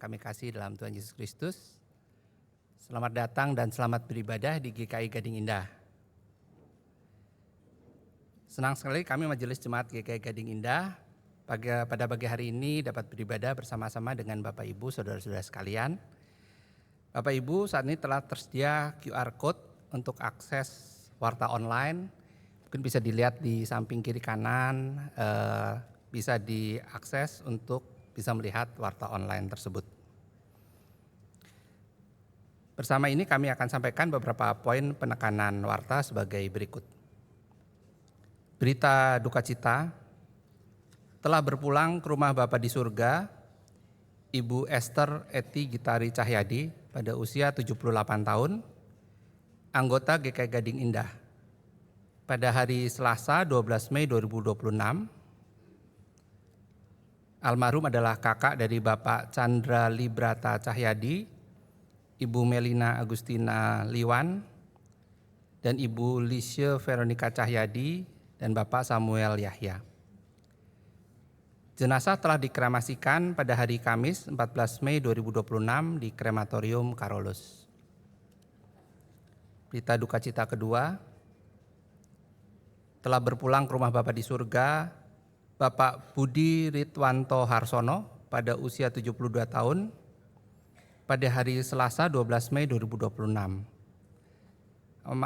kami kasih dalam Tuhan Yesus Kristus. Selamat datang dan selamat beribadah di GKI Gading Indah. Senang sekali kami Majelis Jemaat GKI Gading Indah pada pagi hari ini dapat beribadah bersama-sama dengan Bapak Ibu, saudara-saudara sekalian. Bapak Ibu, saat ini telah tersedia QR Code untuk akses warta online. Mungkin bisa dilihat di samping kiri kanan, bisa diakses untuk bisa melihat warta online tersebut. Bersama ini kami akan sampaikan beberapa poin penekanan warta sebagai berikut. Berita duka cita, telah berpulang ke rumah Bapa di surga, Ibu Esther Eti Gitari Cahyadi pada usia 78 tahun, anggota GKI Gading Indah. Pada hari Selasa 12 Mei 2026, almarhum adalah kakak dari Bapak Chandra Librata Cahyadi, Ibu Melina Agustina Liwan, dan Ibu Lisye Veronica Cahyadi, dan Bapak Samuel Yahya. Jenazah telah dikremasikan pada hari Kamis 14 Mei 2026 di Krematorium Karolus. Berita duka cita kedua, telah berpulang ke rumah Bapa di surga, Bapak Budi Ridwanto Harsono pada usia 72 tahun, pada hari Selasa 12 Mei 2026.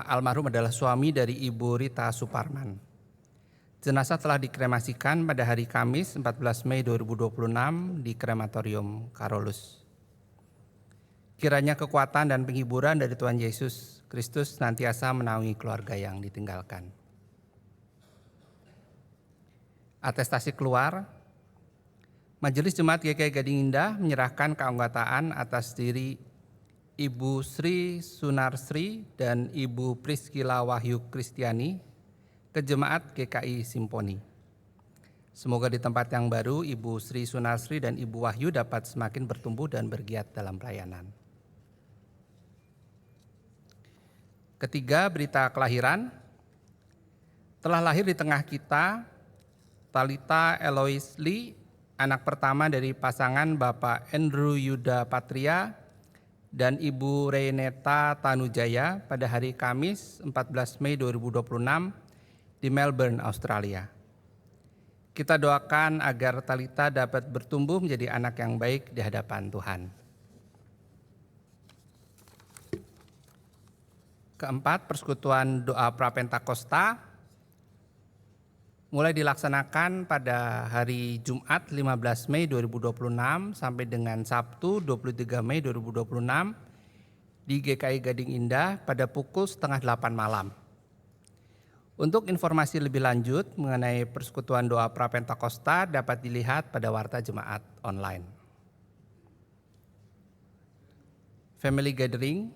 Almarhum adalah suami dari Ibu Rita Suparman. Jenazah telah dikremasikan pada hari Kamis 14 Mei 2026 di Krematorium Karolus. Kiranya kekuatan dan penghiburan dari Tuhan Yesus Kristus senantiasa menaungi keluarga yang ditinggalkan. Atestasi keluar, Majelis Jemaat GKI Gading Indah menyerahkan keanggotaan atas diri Ibu Sri Sunarsri dan Ibu Priskila Wahyu Kristiani ke Jemaat GKI Simponi. Semoga di tempat yang baru Ibu Sri Sunarsri dan Ibu Wahyu dapat semakin bertumbuh dan bergiat dalam pelayanan. Ketiga, berita kelahiran. Telah lahir di tengah kita Talita Eloise Lee, anak pertama dari pasangan Bapak Andrew Yuda Patria dan Ibu Reneta Tanujaya pada hari Kamis 14 Mei 2026 di Melbourne, Australia. Kita doakan agar Talita dapat bertumbuh menjadi anak yang baik di hadapan Tuhan. Keempat, persekutuan doa Prapentakosta mulai dilaksanakan pada hari Jumat 15 Mei 2026 sampai dengan Sabtu 23 Mei 2026 di GKI Gading Indah pada pukul 7:30 malam. Untuk informasi lebih lanjut mengenai persekutuan doa Prapentakosta dapat dilihat pada warta jemaat online. Family Gathering,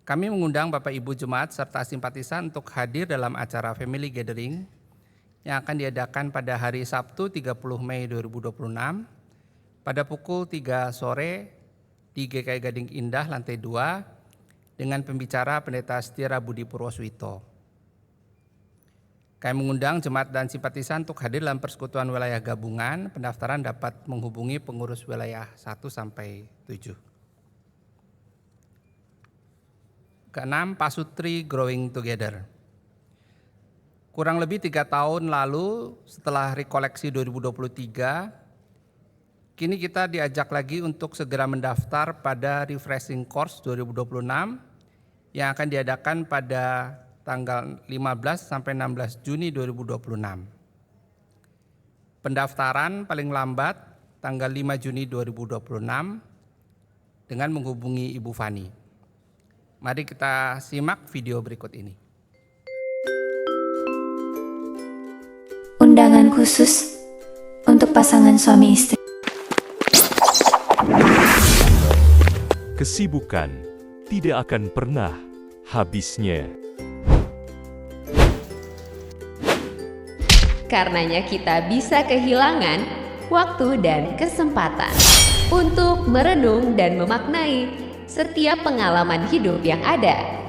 kami mengundang Bapak Ibu Jemaat serta simpatisan untuk hadir dalam acara Family Gathering yang akan diadakan pada hari Sabtu 30 Mei 2026 pada pukul 3 sore di GKI Gading Indah lantai 2 dengan pembicara Pendeta Setiara Budi Purwoswito. Kami mengundang jemaat dan simpatisan untuk hadir dalam persekutuan wilayah gabungan. Pendaftaran dapat menghubungi pengurus wilayah 1 sampai 7. Keenam, Pasutri Growing Together. Kurang lebih 3 tahun lalu setelah rekoleksi 2023, kini kita diajak lagi untuk segera mendaftar pada Refreshing Course 2026 yang akan diadakan pada tanggal 15 sampai 16 Juni 2026. Pendaftaran paling lambat tanggal 5 Juni 2026 dengan menghubungi Ibu Fani. Mari kita simak video berikut ini. Undangan khusus untuk pasangan suami istri. Kesibukan tidak akan pernah habisnya. Karenanya kita bisa kehilangan waktu dan kesempatan untuk merenung dan memaknai setiap pengalaman hidup yang ada.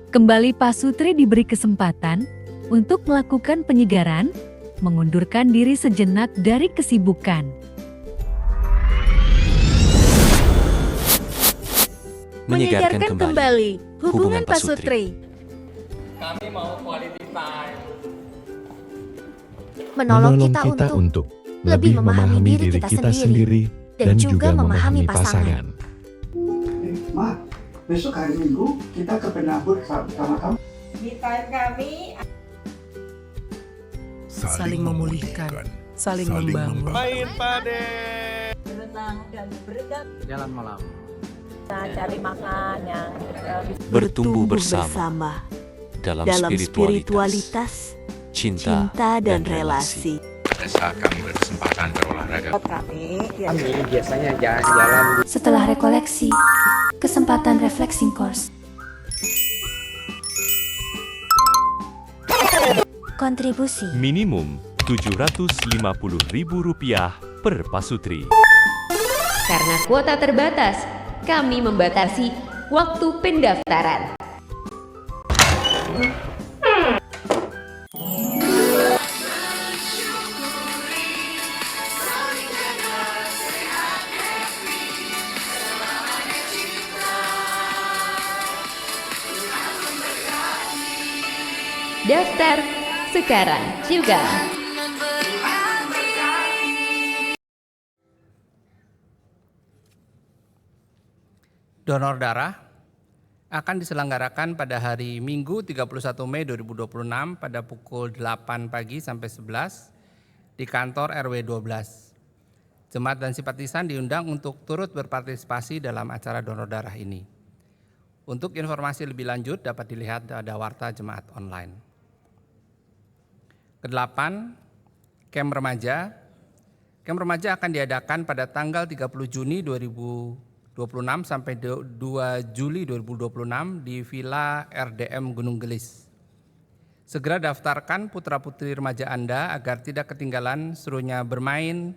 Kembali Pasutri diberi kesempatan untuk melakukan penyegaran, mengundurkan diri sejenak dari kesibukan. Menyegarkan kembali hubungan Pasutri. Kami mau quality time. Menolong kita untuk lebih memahami diri kita sendiri dan juga memahami pasangan. Ma, besok hari Minggu kita ke Penabur sama kamu. Me time kami saling memulihkan, saling membangun. Main pade. berenang dan berenang, Jalan malam. cari makan yang Bertumbuh bersama dalam spiritualitas, cinta dan relasi. Pada saat kami berkesempatan berolahraga, kami ya. Kami biasanya jalan-jalan. Setelah rekoleksi, kesempatan reflexing course. Kontribusi Minimum Rp750.000 per pasutri. Karena kuota terbatas, kami membatasi waktu pendaftaran. Daftar sekarang juga. Donor darah akan diselenggarakan pada hari Minggu 31 Mei 2026 pada pukul 8 pagi sampai 11 di kantor RW 12. Jemaat dan simpatisan diundang untuk turut berpartisipasi dalam acara donor darah ini. Untuk informasi lebih lanjut dapat dilihat pada warta jemaat online. Kedelapan, Camp Remaja. Camp Remaja akan diadakan pada tanggal 30 Juni 2026 sampai 2 Juli 2026 di Villa RDM Gunung Gelis. Segera daftarkan putra-putri remaja Anda agar tidak ketinggalan serunya bermain,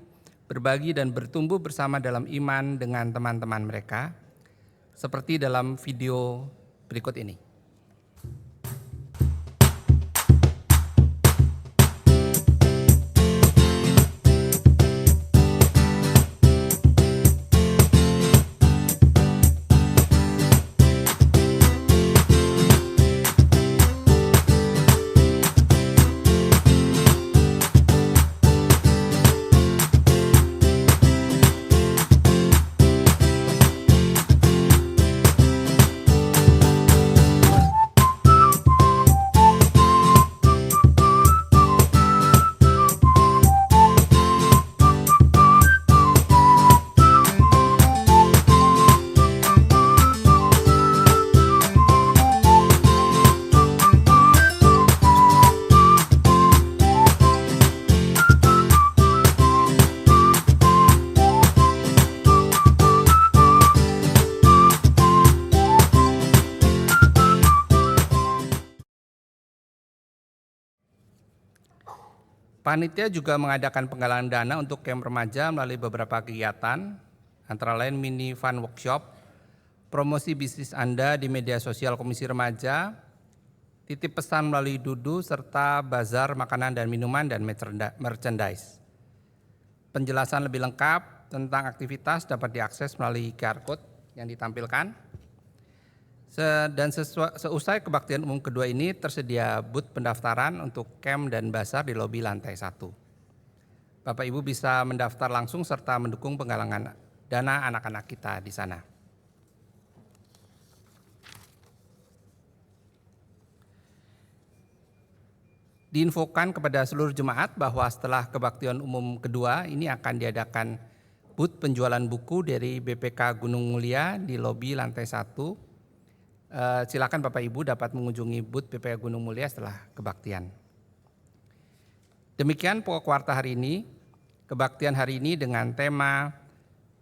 berbagi dan bertumbuh bersama dalam iman dengan teman-teman mereka, seperti dalam video berikut ini. Panitia juga mengadakan penggalangan dana untuk camp remaja melalui beberapa kegiatan, antara lain mini fun workshop, promosi bisnis Anda di media sosial Komisi Remaja, titip pesan melalui Dudu, serta bazar makanan dan minuman dan merchandise. Penjelasan lebih lengkap tentang aktivitas dapat diakses melalui QR Code yang ditampilkan. Dan seusai kebaktian umum kedua ini tersedia booth pendaftaran untuk camp dan bazar di lobi lantai 1. Bapak Ibu bisa mendaftar langsung serta mendukung penggalangan dana anak-anak kita di sana. Diinfokan kepada seluruh jemaat bahwa setelah kebaktian umum kedua ini akan diadakan booth penjualan buku dari BPK Gunung Mulia di lobi lantai 1. Silakan Bapak Ibu dapat mengunjungi booth BPK Gunung Mulia setelah kebaktian. Demikian pokok warta hari ini. Kebaktian hari ini dengan tema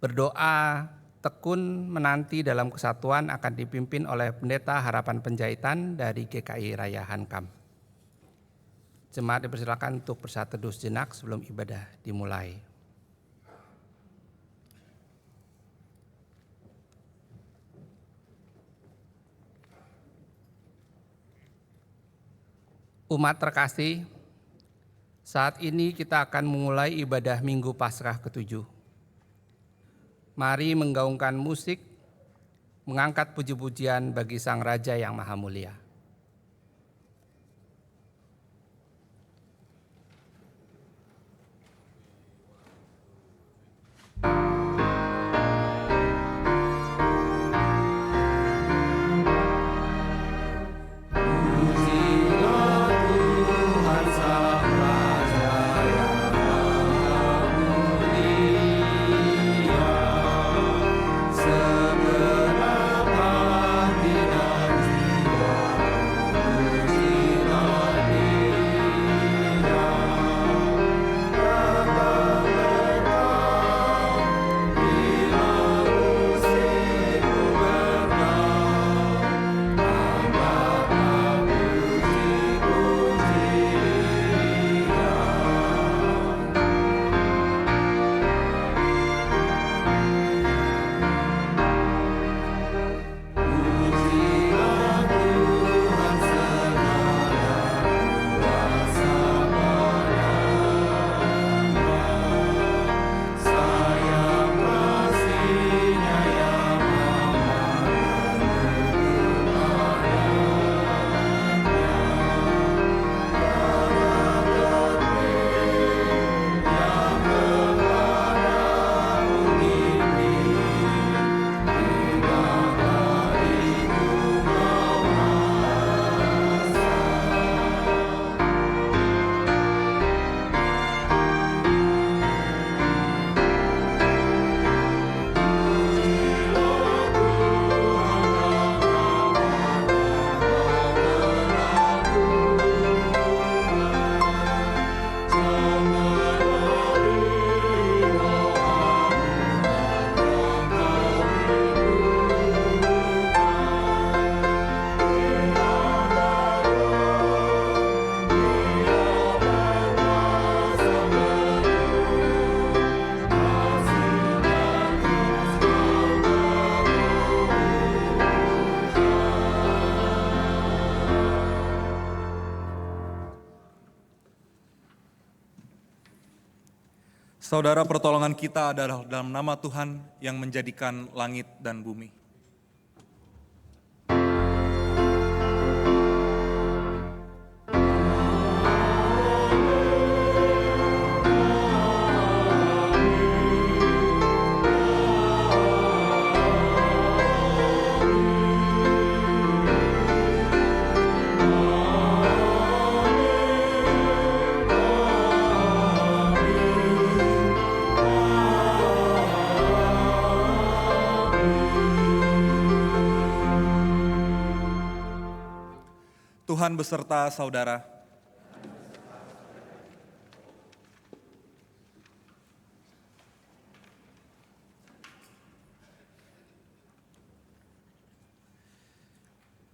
berdoa tekun menanti dalam kesatuan akan dipimpin oleh Pendeta Harapan Penjahitan dari GKI Raya Hankam. Jemaat dipersilakan untuk bersatu teduh sejenak sebelum ibadah dimulai. Umat terkasih, saat ini kita akan memulai ibadah Minggu Paskah ke-7. Mari menggaungkan musik, mengangkat puji-pujian bagi Sang Raja yang Maha Mulia. Saudara, pertolongan kita adalah dalam nama Tuhan yang menjadikan langit dan bumi. Tuhan beserta saudara.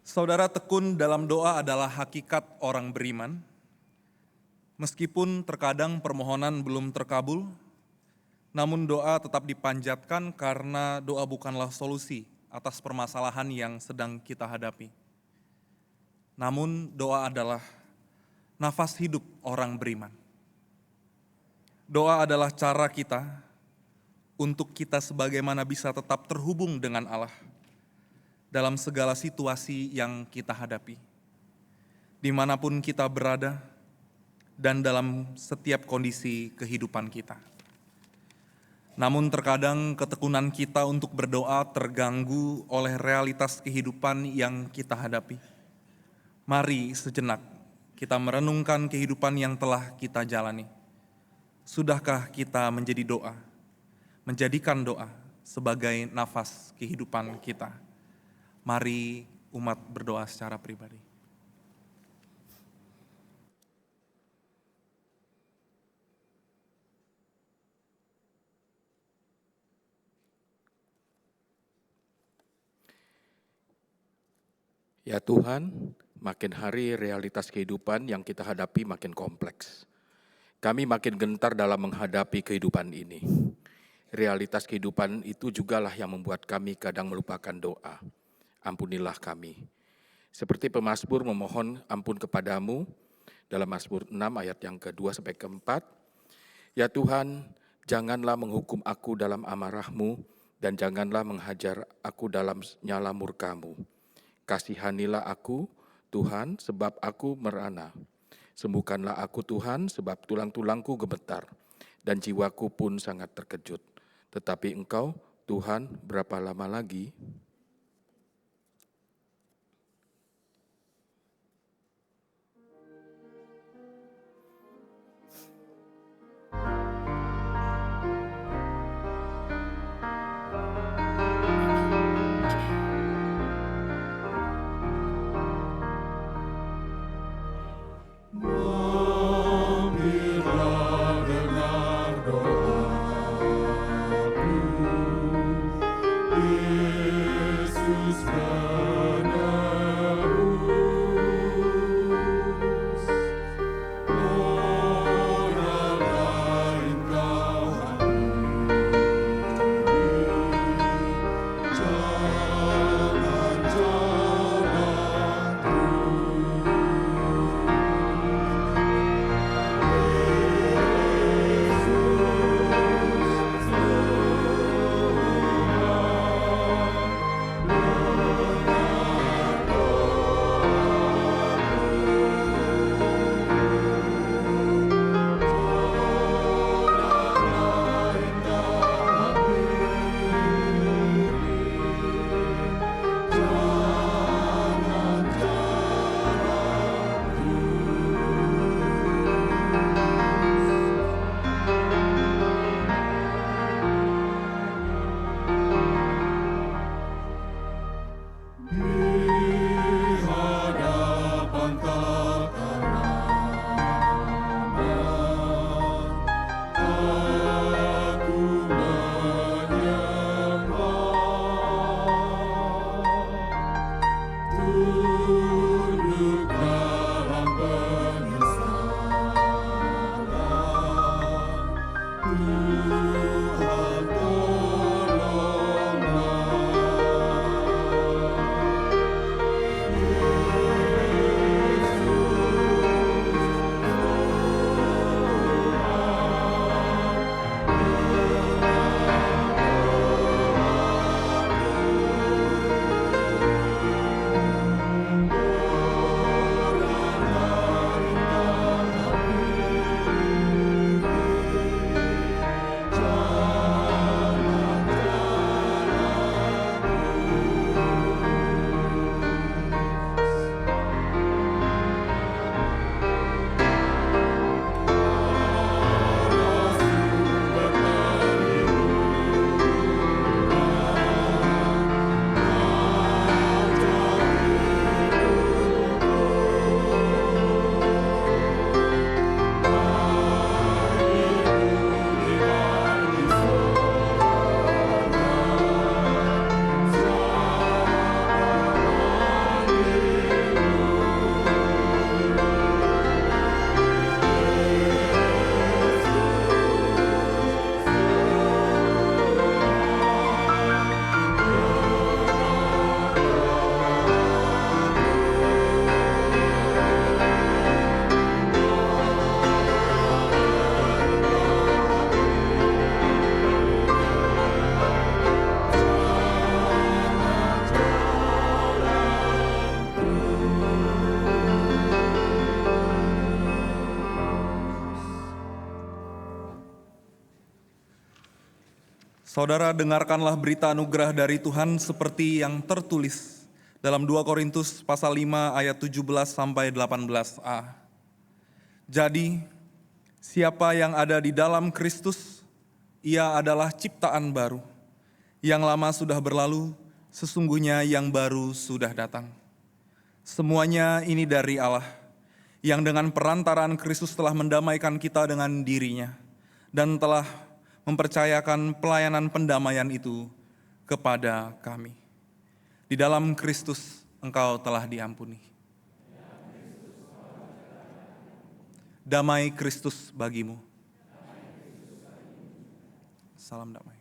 Saudara, tekun dalam doa adalah hakikat orang beriman. Meskipun terkadang permohonan belum terkabul, namun doa tetap dipanjatkan karena doa bukanlah solusi atas permasalahan yang sedang kita hadapi. Namun doa adalah nafas hidup orang beriman. Doa adalah cara kita untuk kita sebagaimana bisa tetap terhubung dengan Allah dalam segala situasi yang kita hadapi, dimanapun kita berada dan dalam setiap kondisi kehidupan kita. Namun terkadang ketekunan kita untuk berdoa terganggu oleh realitas kehidupan yang kita hadapi. Mari sejenak kita merenungkan kehidupan yang telah kita jalani. Sudahkah kita menjadikan doa sebagai nafas kehidupan kita? Mari umat berdoa secara pribadi. Ya Tuhan, makin hari realitas kehidupan yang kita hadapi makin kompleks. Kami makin gentar dalam menghadapi kehidupan ini. Realitas kehidupan itu jugalah yang membuat kami kadang melupakan doa. Ampunilah kami. Seperti pemazmur memohon ampun kepadamu, Dalam Mazmur 6 ayat yang kedua sampai keempat, ya Tuhan, janganlah menghukum aku dalam amarah-Mu, dan janganlah menghajar aku dalam nyala murka-Mu. Kasihanilah aku, Tuhan, sebab aku merana. Sembuhkanlah aku, Tuhan, sebab tulang-tulangku gemetar, dan jiwaku pun sangat terkejut. Tetapi Engkau, Tuhan, berapa lama lagi? Saudara, dengarkanlah berita anugerah dari Tuhan seperti yang tertulis dalam 2 Korintus pasal 5 ayat 17 sampai 18a. Jadi, siapa yang ada di dalam Kristus, ia adalah ciptaan baru. Yang lama sudah berlalu, sesungguhnya yang baru sudah datang. Semuanya ini dari Allah, yang dengan perantaraan Kristus telah mendamaikan kita dengan dirinya, dan telah mempercayakan pelayanan pendamaian itu kepada kami. Di dalam Kristus engkau telah diampuni. Damai Kristus bagimu. Salam damai.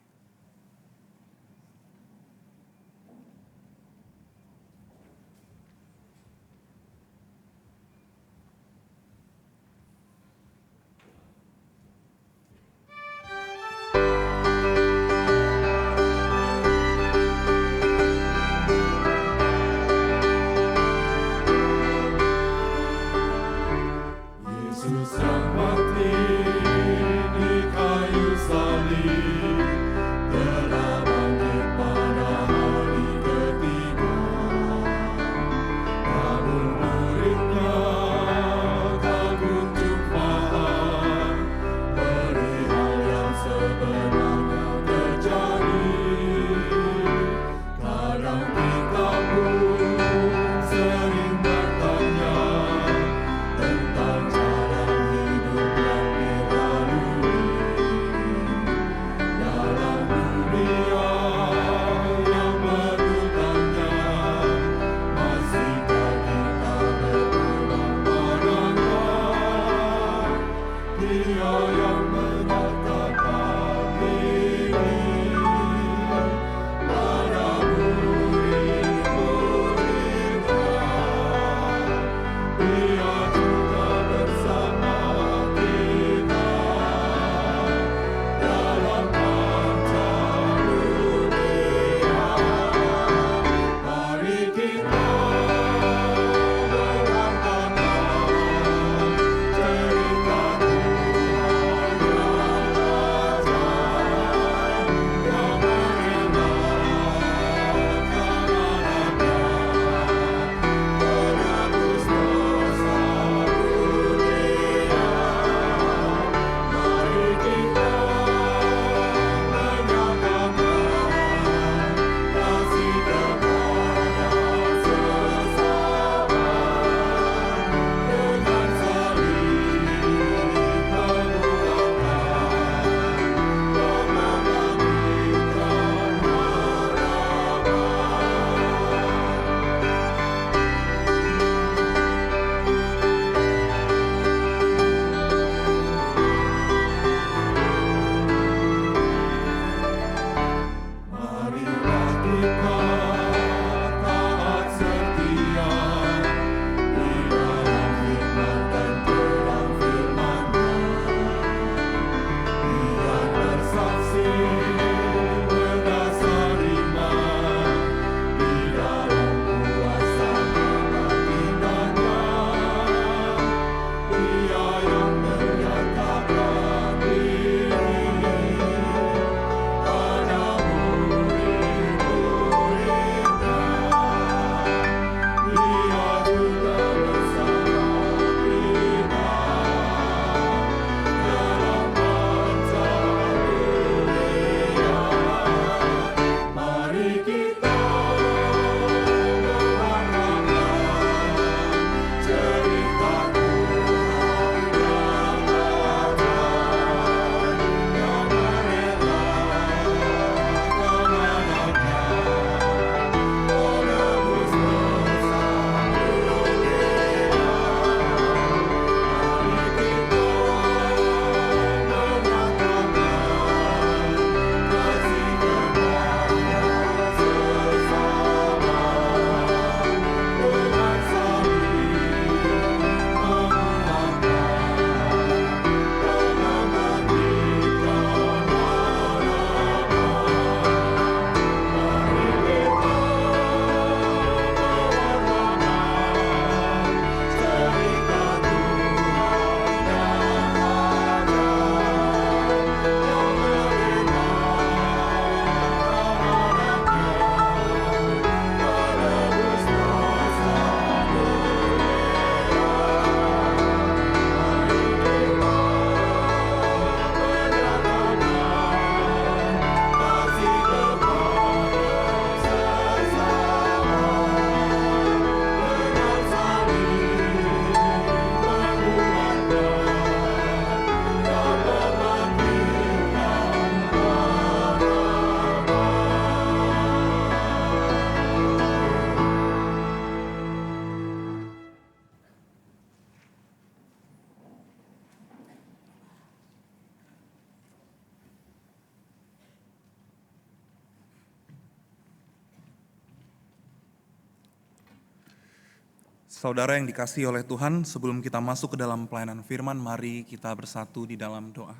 Saudara yang dikasihi oleh Tuhan, sebelum kita masuk ke dalam pelayanan firman, mari kita bersatu di dalam doa.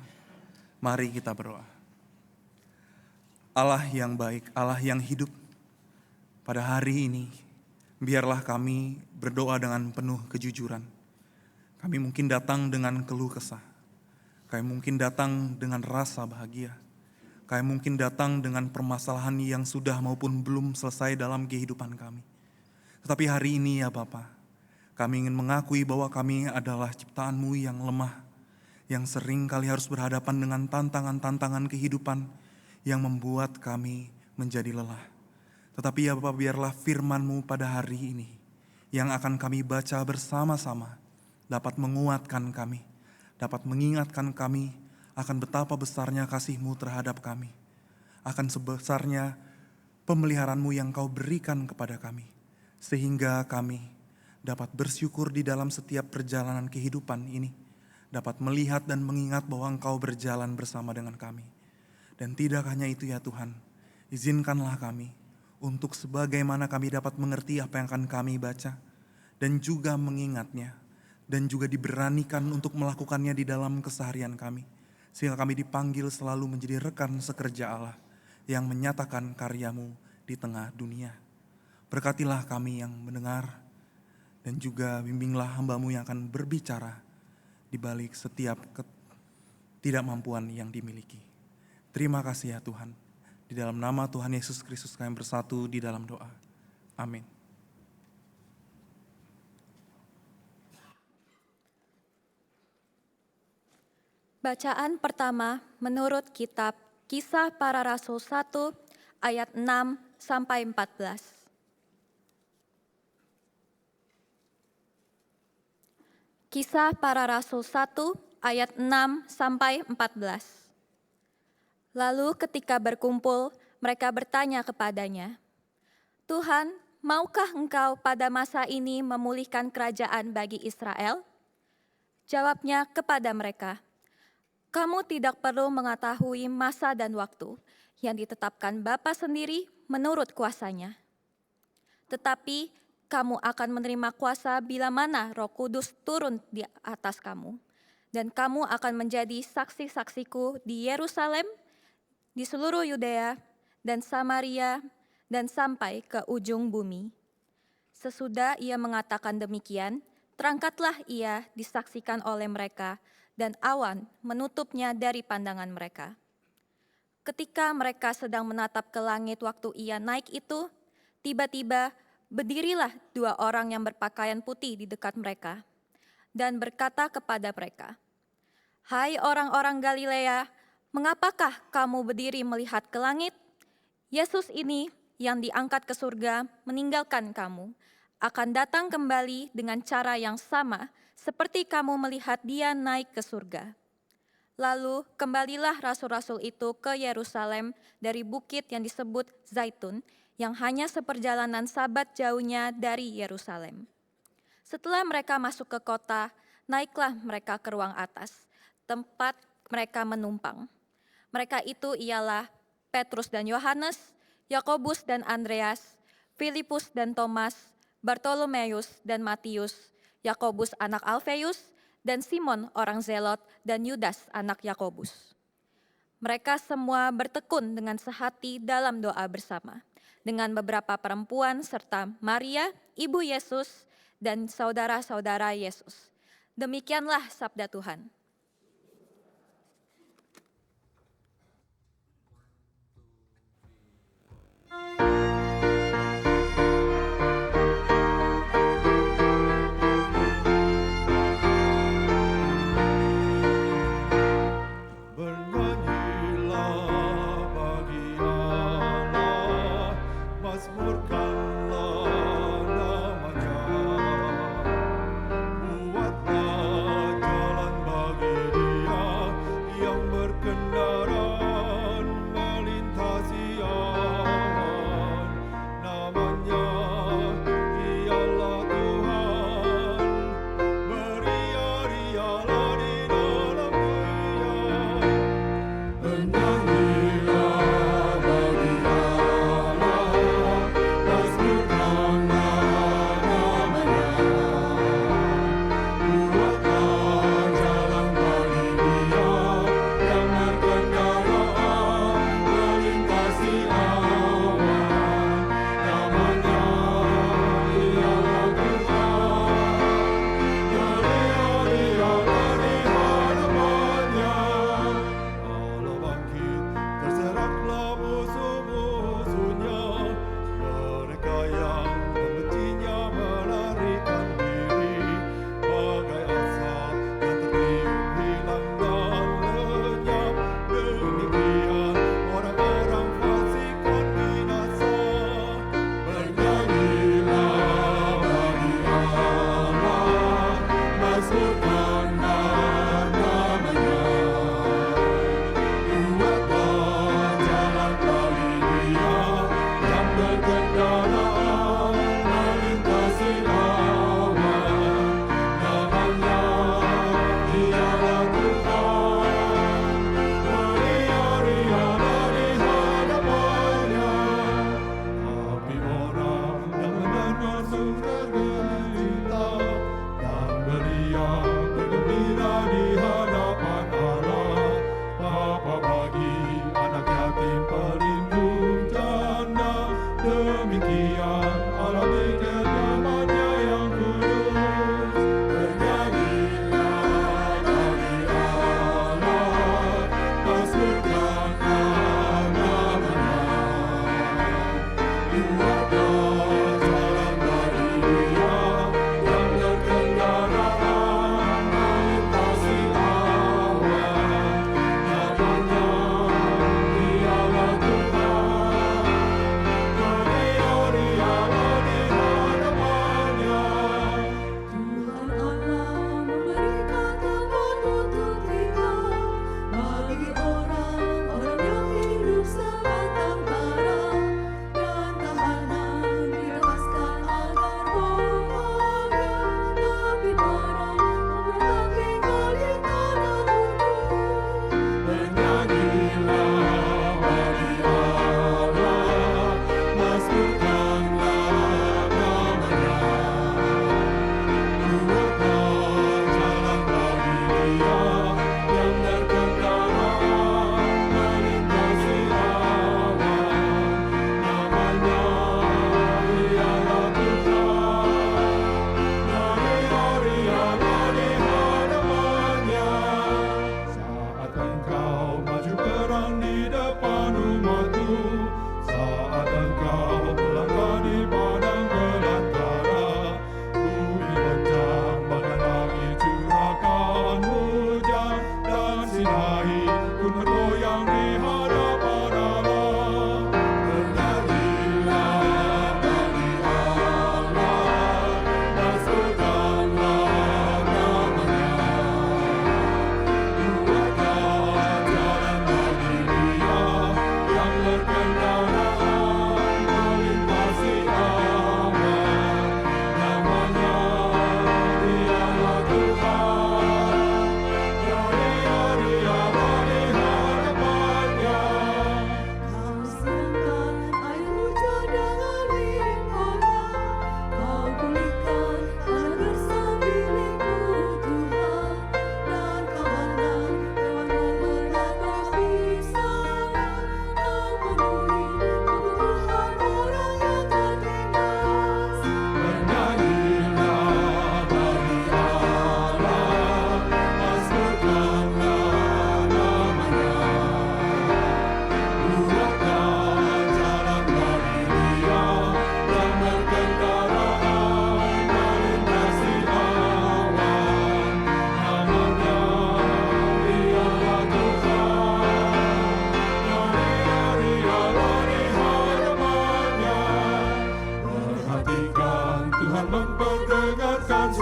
Mari kita berdoa. Allah yang baik, Allah yang hidup, pada hari ini, biarlah kami berdoa dengan penuh kejujuran. Kami mungkin datang dengan keluh kesah. Kami mungkin datang dengan rasa bahagia. Kami mungkin datang dengan permasalahan yang sudah maupun belum selesai dalam kehidupan kami. Tetapi hari ini ya Bapa, kami ingin mengakui bahwa kami adalah ciptaan-Mu yang lemah, yang sering kali harus berhadapan dengan tantangan-tantangan kehidupan yang membuat kami menjadi lelah. Tetapi ya Bapa, biarlah firman-Mu pada hari ini yang akan kami baca bersama-sama dapat menguatkan kami, dapat mengingatkan kami akan betapa besarnya kasih-Mu terhadap kami, akan sebesarnya pemeliharaan-Mu yang Kau berikan kepada kami, sehingga kami dapat bersyukur di dalam setiap perjalanan kehidupan ini, dapat melihat dan mengingat bahwa Engkau berjalan bersama dengan kami. Dan tidak hanya itu ya Tuhan, izinkanlah kami untuk sebagaimana kami dapat mengerti apa yang akan kami baca, dan juga mengingatnya, dan juga diberanikan untuk melakukannya di dalam keseharian kami, sehingga kami dipanggil selalu menjadi rekan sekerja Allah yang menyatakan karya-Mu di tengah dunia. Berkatilah kami yang mendengar, dan juga bimbinglah hamba-Mu yang akan berbicara di balik setiap ketidakmampuan yang dimiliki. Terima kasih ya Tuhan. Di dalam nama Tuhan Yesus Kristus kami bersatu di dalam doa. Amin. Bacaan pertama menurut kitab Kisah Para Rasul 1 ayat 6 sampai 14. Kisah Para Rasul 1 ayat 6 sampai 14. Lalu ketika berkumpul, mereka bertanya kepadanya, "Tuhan, maukah Engkau pada masa ini memulihkan kerajaan bagi Israel?" Jawabnya kepada mereka, "Kamu tidak perlu mengetahui masa dan waktu yang ditetapkan Bapa sendiri menurut kuasanya. Tetapi kamu akan menerima kuasa bila mana Roh Kudus turun di atas kamu, dan kamu akan menjadi saksi-saksiku di Yerusalem, di seluruh Yudea dan Samaria, dan sampai ke ujung bumi." Sesudah ia mengatakan demikian, terangkatlah ia disaksikan oleh mereka, dan awan menutupnya dari pandangan mereka. Ketika mereka sedang menatap ke langit waktu ia naik itu, tiba-tiba berdirilah 2 orang yang berpakaian putih di dekat mereka, dan berkata kepada mereka, "Hai orang-orang Galilea, mengapakah kamu berdiri melihat ke langit? Yesus ini yang diangkat ke surga meninggalkan kamu, akan datang kembali dengan cara yang sama seperti kamu melihat dia naik ke surga." Lalu kembalilah rasul-rasul itu ke Yerusalem dari bukit yang disebut Zaitun, yang hanya seperjalanan sabat jauhnya dari Yerusalem. Setelah mereka masuk ke kota, naiklah mereka ke ruang atas, tempat mereka menumpang. Mereka itu ialah Petrus dan Yohanes, Yakobus dan Andreas, Filipus dan Thomas, Bartolomeus dan Matius, Yakobus anak Alfeus, dan Simon orang Zelot, dan Yudas anak Yakobus. Mereka semua bertekun dengan sehati dalam doa bersama, dengan beberapa perempuan serta Maria, ibu Yesus, dan saudara-saudara Yesus. Demikianlah sabda Tuhan.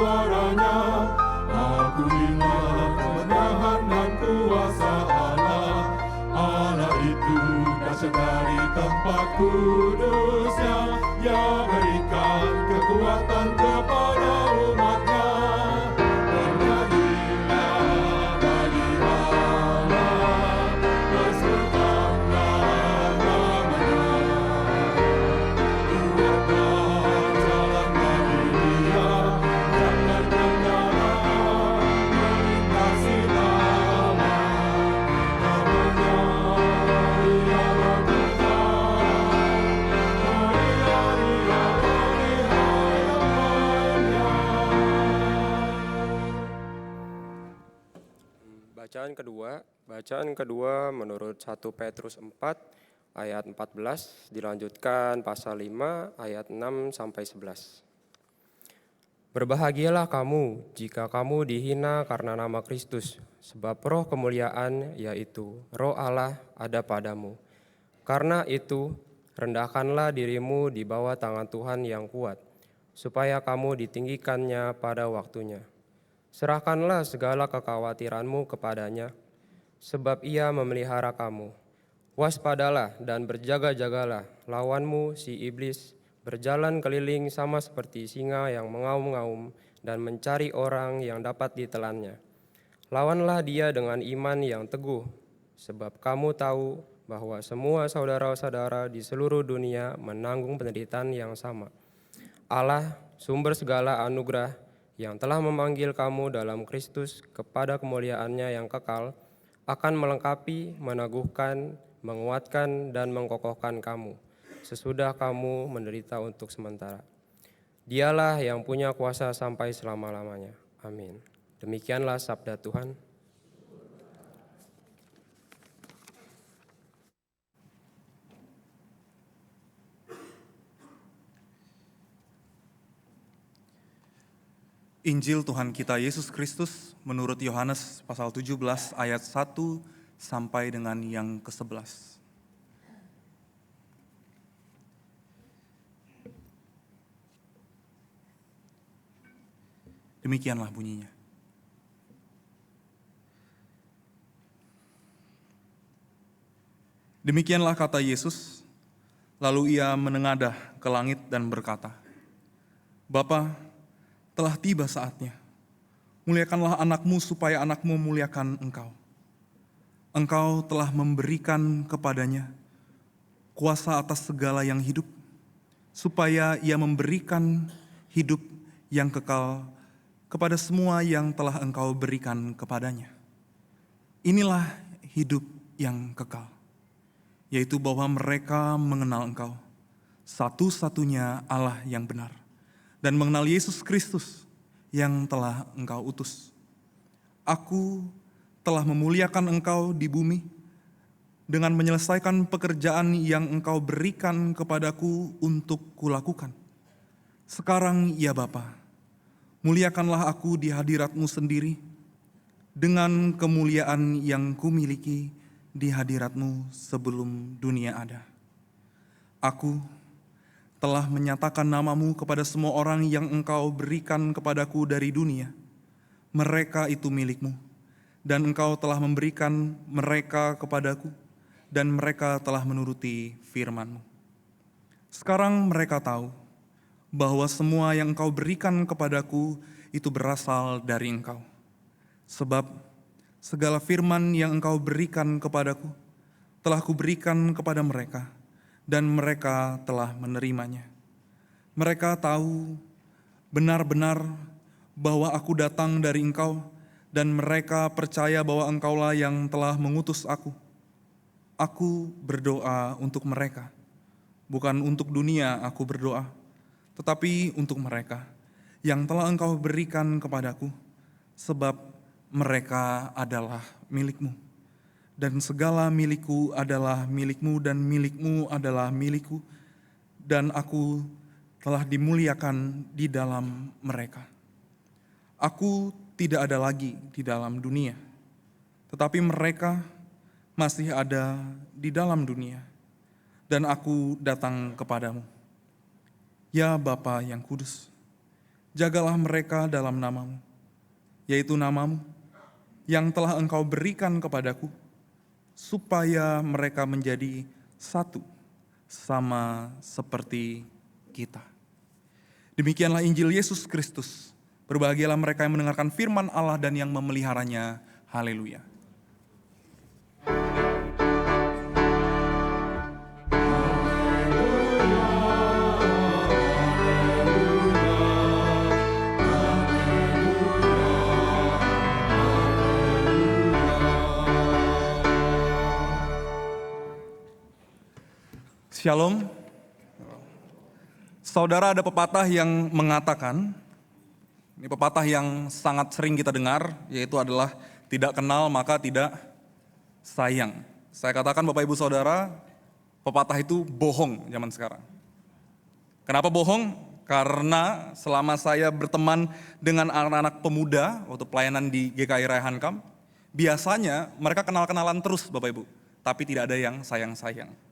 suaranya. Aku ingat kemegahan dan kuasa Allah. Allah itu dahsyat dari tempat kudusnya. Ia berikan kekuatan kepada umatnya. Bernyanyilah bagi Allah, berserukanlah namanya. Buatlah jalan bagi Dia, jangan kendara, melintasi namanya. Ialah Bacaan kedua menurut 1 Petrus 4 ayat 14 dilanjutkan pasal 5 ayat 6 sampai 11. Berbahagialah kamu jika kamu dihina karena nama Kristus, sebab roh kemuliaan yaitu roh Allah ada padamu. Karena itu rendahkanlah dirimu di bawah tangan Tuhan yang kuat, supaya kamu ditinggikannya pada waktunya. Serahkanlah segala kekhawatiranmu kepadanya, sebab Ia memelihara kamu. Waspadalah dan berjaga-jagalah, lawanmu si iblis berjalan keliling sama seperti singa yang mengaum-ngaum dan mencari orang yang dapat ditelannya. Lawanlah dia dengan iman yang teguh, sebab kamu tahu bahwa semua saudara-saudara di seluruh dunia menanggung penderitaan yang sama. Allah, sumber segala anugerah, yang telah memanggil kamu dalam Kristus kepada kemuliaan-Nya yang kekal, akan melengkapi, meneguhkan, menguatkan, dan mengkokohkan kamu, sesudah kamu menderita untuk sementara. Dialah yang punya kuasa sampai selama-lamanya. Amin. Demikianlah sabda Tuhan. Injil Tuhan kita Yesus Kristus menurut Yohanes pasal 17 ayat 1 sampai dengan yang ke-11. Demikianlah bunyinya. Demikianlah kata Yesus, lalu Ia menengadah ke langit dan berkata, Bapa, telah tiba saatnya. Muliakanlah anakmu supaya anakmu memuliakan engkau. Engkau telah memberikan kepadanya kuasa atas segala yang hidup, supaya ia memberikan hidup yang kekal kepada semua yang telah engkau berikan kepadanya. Inilah hidup yang kekal, yaitu bahwa mereka mengenal engkau, satu-satunya Allah yang benar, dan mengenal Yesus Kristus yang telah engkau utus. Aku telah memuliakan engkau di bumi dengan menyelesaikan pekerjaan yang engkau berikan kepadaku untuk kulakukan. Sekarang ya Bapa, muliakanlah aku di hadirat-Mu sendiri dengan kemuliaan yang kumiliki di hadirat-Mu sebelum dunia ada. Aku telah menyatakan nama-Mu kepada semua orang yang engkau berikan kepadaku dari dunia. Mereka itu milik-Mu, dan engkau telah memberikan mereka kepadaku, dan mereka telah menuruti firman-Mu. Sekarang mereka tahu bahwa semua yang engkau berikan kepadaku itu berasal dari engkau. Sebab segala firman yang engkau berikan kepadaku telah kuberikan kepada mereka, dan mereka telah menerimanya. Mereka tahu benar-benar bahwa aku datang dari engkau, dan mereka percaya bahwa engkaulah yang telah mengutus aku. Aku berdoa untuk mereka, bukan untuk dunia aku berdoa, tetapi untuk mereka yang telah engkau berikan kepadaku, sebab mereka adalah milik-Mu. Dan segala milikku adalah milik-Mu, dan milik-Mu adalah milikku, dan aku telah dimuliakan di dalam mereka. Aku tidak ada lagi di dalam dunia, tetapi mereka masih ada di dalam dunia, dan aku datang kepadamu. Ya Bapa yang kudus, Jagalah mereka dalam nama-Mu, yaitu nama-Mu yang telah Engkau berikan kepadaku, supaya mereka menjadi satu sama seperti kita. Demikianlah Injil Yesus Kristus. Berbahagialah mereka yang mendengarkan firman Allah dan yang memeliharanya. Haleluya. Shalom. Saudara, ada pepatah yang mengatakan, ini pepatah yang sangat sering kita dengar, yaitu adalah tidak kenal maka tidak sayang. Saya katakan Bapak Ibu Saudara, pepatah itu bohong zaman sekarang. Kenapa bohong? Karena selama saya berteman dengan anak-anak pemuda waktu pelayanan di GKI Raya Hankam, biasanya mereka kenal-kenalan terus Bapak Ibu, tapi tidak ada yang sayang-sayang.